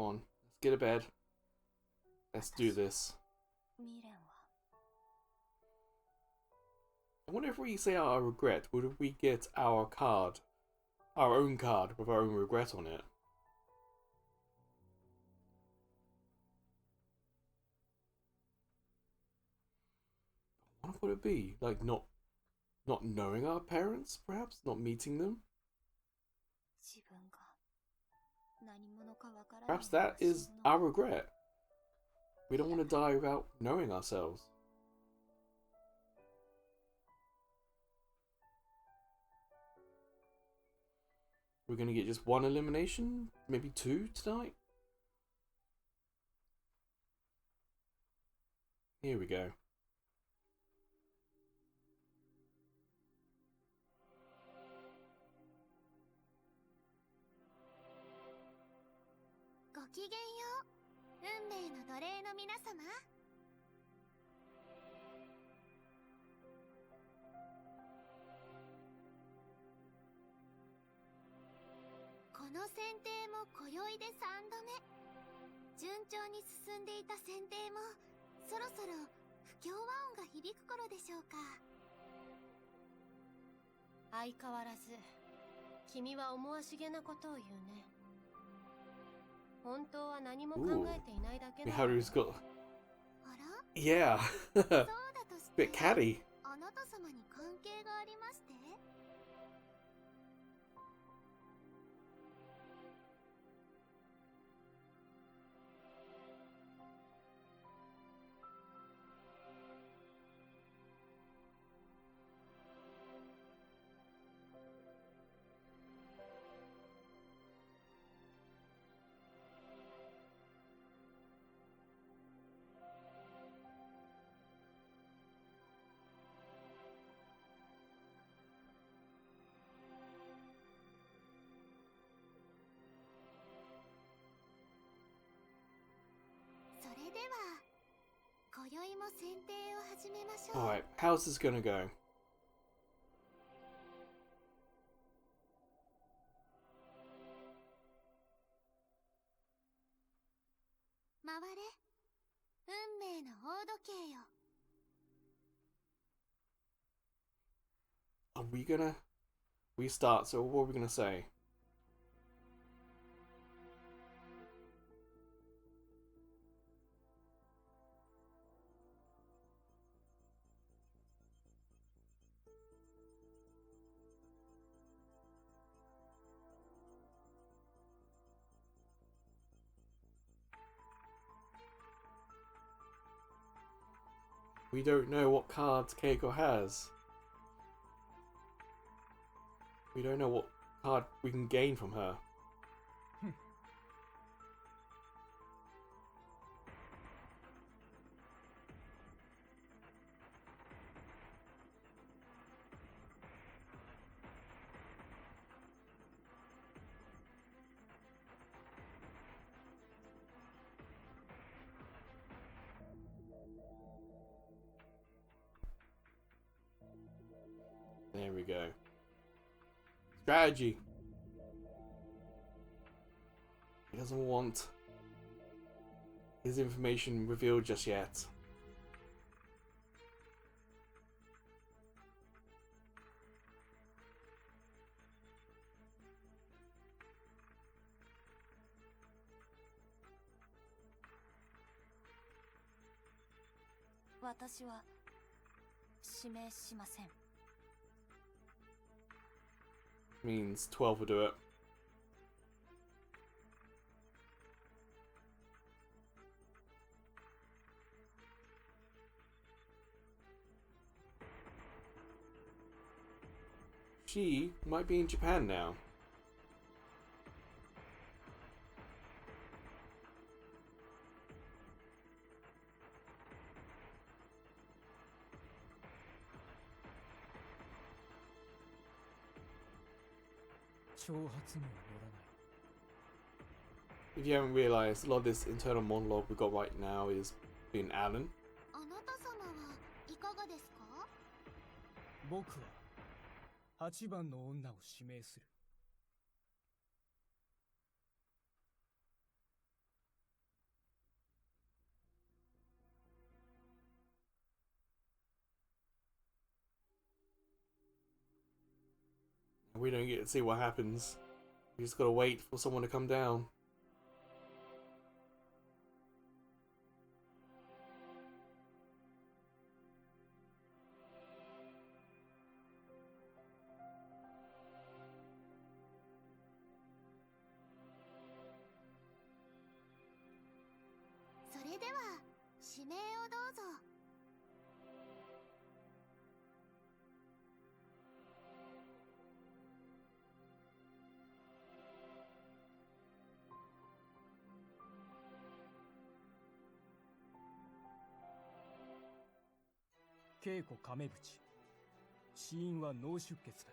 on, let's get to bed. Let's do this. 未練は I wonder if we say our regret, would we get our card, our own card with our own regret on it? What would it be? Like not knowing our parents, perhaps? Not meeting them? 自分が何者かわからない Perhaps that is our regret. We don't want to die without knowing ourselves. We're going to get just one elimination? Maybe two tonight? Here we go. ごきげんよう、運命の奴隷の皆様。この選定も今宵で3度目。順調に進んでいた選定もそろそろ不協和音が響く頃でしょうか。相変わらず君は思わしげなことを言うね。本当は何も考えていないだけだ。 Miharu's got... あら Yeah. そうだとして Bit catty. あなた様に関係がありまして。それでは今宵も選定を始めましょう。 Alright, how's this gonna go? 回れ、運命の大時計よ。 Are we gonna... We start, so what are we gonna say? We don't know what cards Keiko has. We don't know what card we can gain from her. There we go. Strategy. He doesn't want his information revealed just yet. "私は指名しません。 Means 12 will do it. She might be in Japan now. If you haven't realised, a lot of this internal monologue we've got right now is being Alan. あなた様はいかがですか？僕は8番の女を指名する。We don't get to see what happens. We just gotta wait for someone to come down.それでは指名をどうぞ。稽古亀淵、死因は脳出血だ。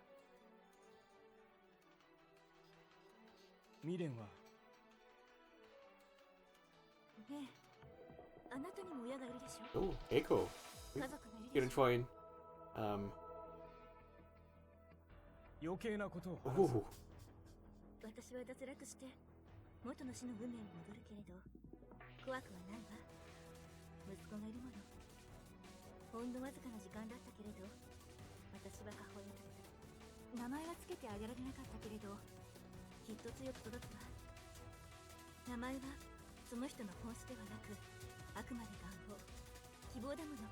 未練はねえ、あなたにも親がいるでしょ。 Oh, Keiko. 家族がいる Gonna でしょ。 try and余計なことを話す。 ooh. 私は脱落して元の死の運命に戻るけれど怖くはないわ。息子がいるもの。ほんのわずかな時間だったけれど私は母親だった。名前はつけてあげられなかったけれどきっと強く育つわ。名前はその人の本質ではなくあくまで願望、希望だもの。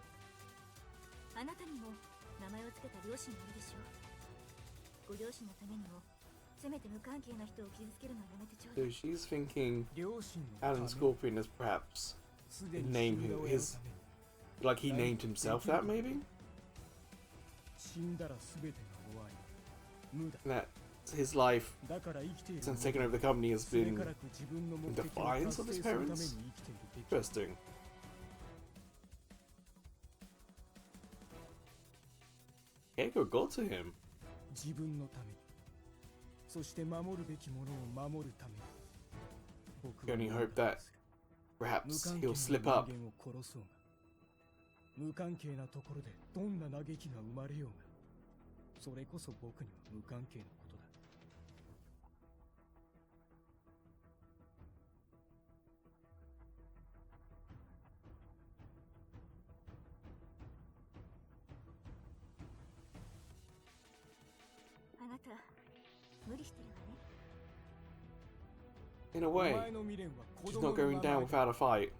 あなたにも名前をつけた両親がいるでしょう。ご両親のためにもせめて無関係な人を傷つけるのはやめてちょうだ So い。 she's thinking 両親のため Alan Scorpion is perhaps すでに name 死んだ him 親の his ために like he named himself that maybe? 死んだら全てが終わり無駄 And that his life だから生きている since taking over the company has それ been からく自分の目的を defiance 達 of 成 his するために parents? 生きているべき。 Interesting. Keiko got to him. 自分のために、そして守るべきものを守るために。僕 You は only 無 hope 駄 that とする。 perhaps 無関係 he'll な slip 人 up. 間を殺そうが、無関係なところでどんな嘆きが生まれようが、それこそ僕には無関係なことだ。あなた無理してるわね。 In a お way, 前の未練は子 she's 供 not の going ま down まだ。 without a fight.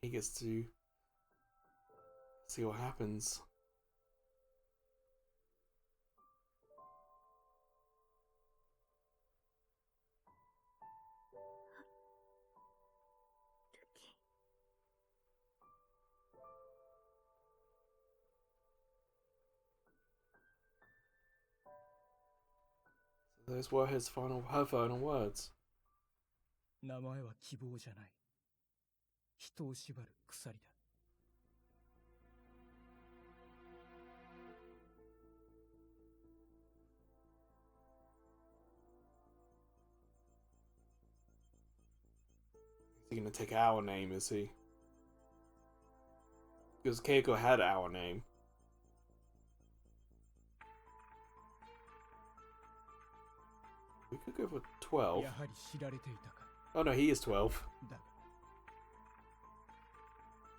'He gets to see what happens. ルキ。 So those were her final words. 名前は希望じゃない。人を縛る鎖だ。Is he gonna take our name, is he? Because Keiko had our name. We could go for 12. やはり知られていたか。 Oh no, he is 12. だが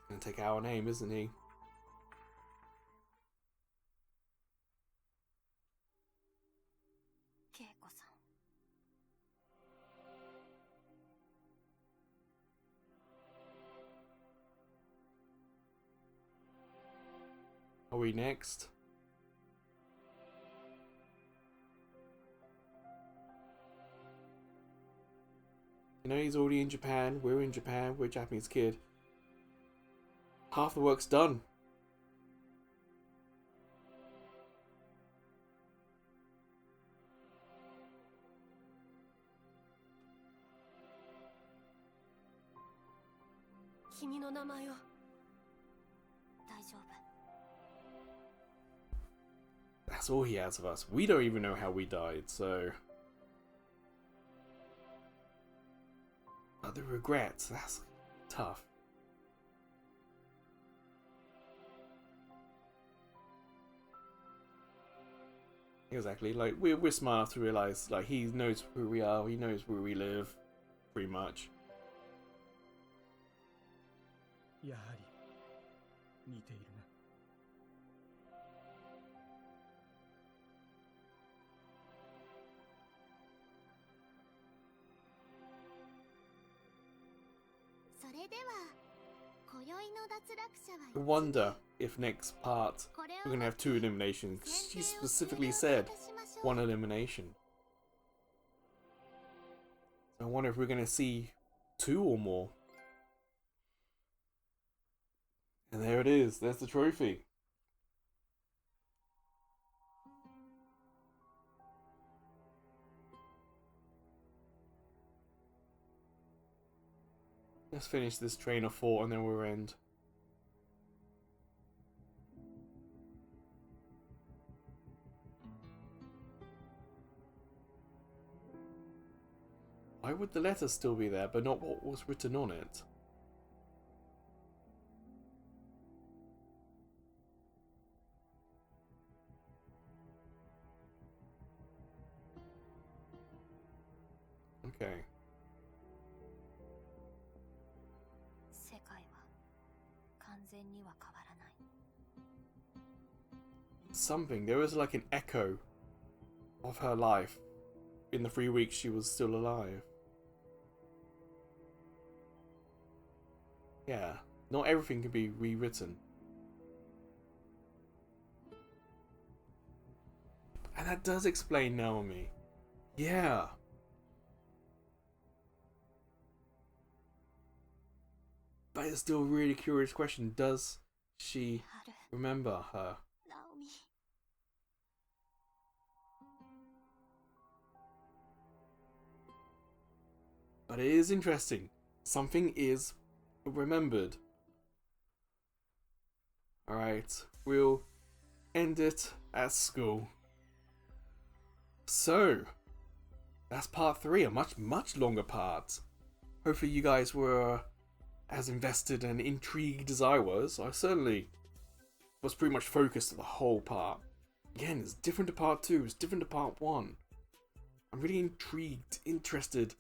Gonna take our name, isn't he? 恵子さん。 Are we next? You know, he's already in Japan. We're in Japan. We're a Japanese kid. Half the work's done. That's all he has of us. We don't even know how we died, so... the regrets, that's tough. Exactly, like we're smart enough to realize like he knows who we are, he knows where we live, pretty much. やはり似ているな。それでは今宵の脱落者は I wonder if next part we're gonna have 2 eliminations. She specifically said 1 elimination. I wonder if we're gonna see 2 or more. And there it is. There's the trophy. Let's finish this train of 4 and then we'll end. Why would the letter still be there, but not what was written on it? Okay. 世界は完全には変わらない。 Something. There was like an echo of her life in the 3 weeks she was still alive. Yeah, not everything can be rewritten. And that does explain Naomi. Yeah. But it's still a really curious question. Does she ある remember her? ナオミ。 But it is interesting. Something is remembered. Alright, we'll end it at school. So, that's part 3, a much longer part. Hopefully you guys were as invested and intrigued as I was. I certainly was pretty much focused on the whole part. Again, it's different to part 2, it's different to part 1. I'm really intrigued, interested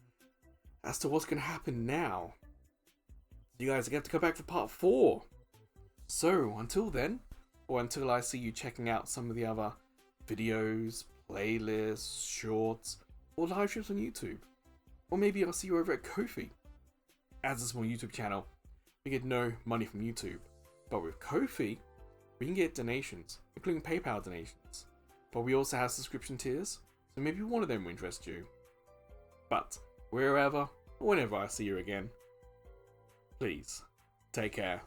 as to what's going to happen now. You guys get to come back for part 4. So, until then, or until I see you checking out some of the other videos, playlists, shorts, or live streams on YouTube. Or maybe I'll see you over at Ko-fi. As a small YouTube channel, we get no money from YouTube. But with Ko-fi, we can get donations, including PayPal donations. But we also have subscription tiers, so maybe one of them will interest you. But wherever, or whenever I see you again, please, take care.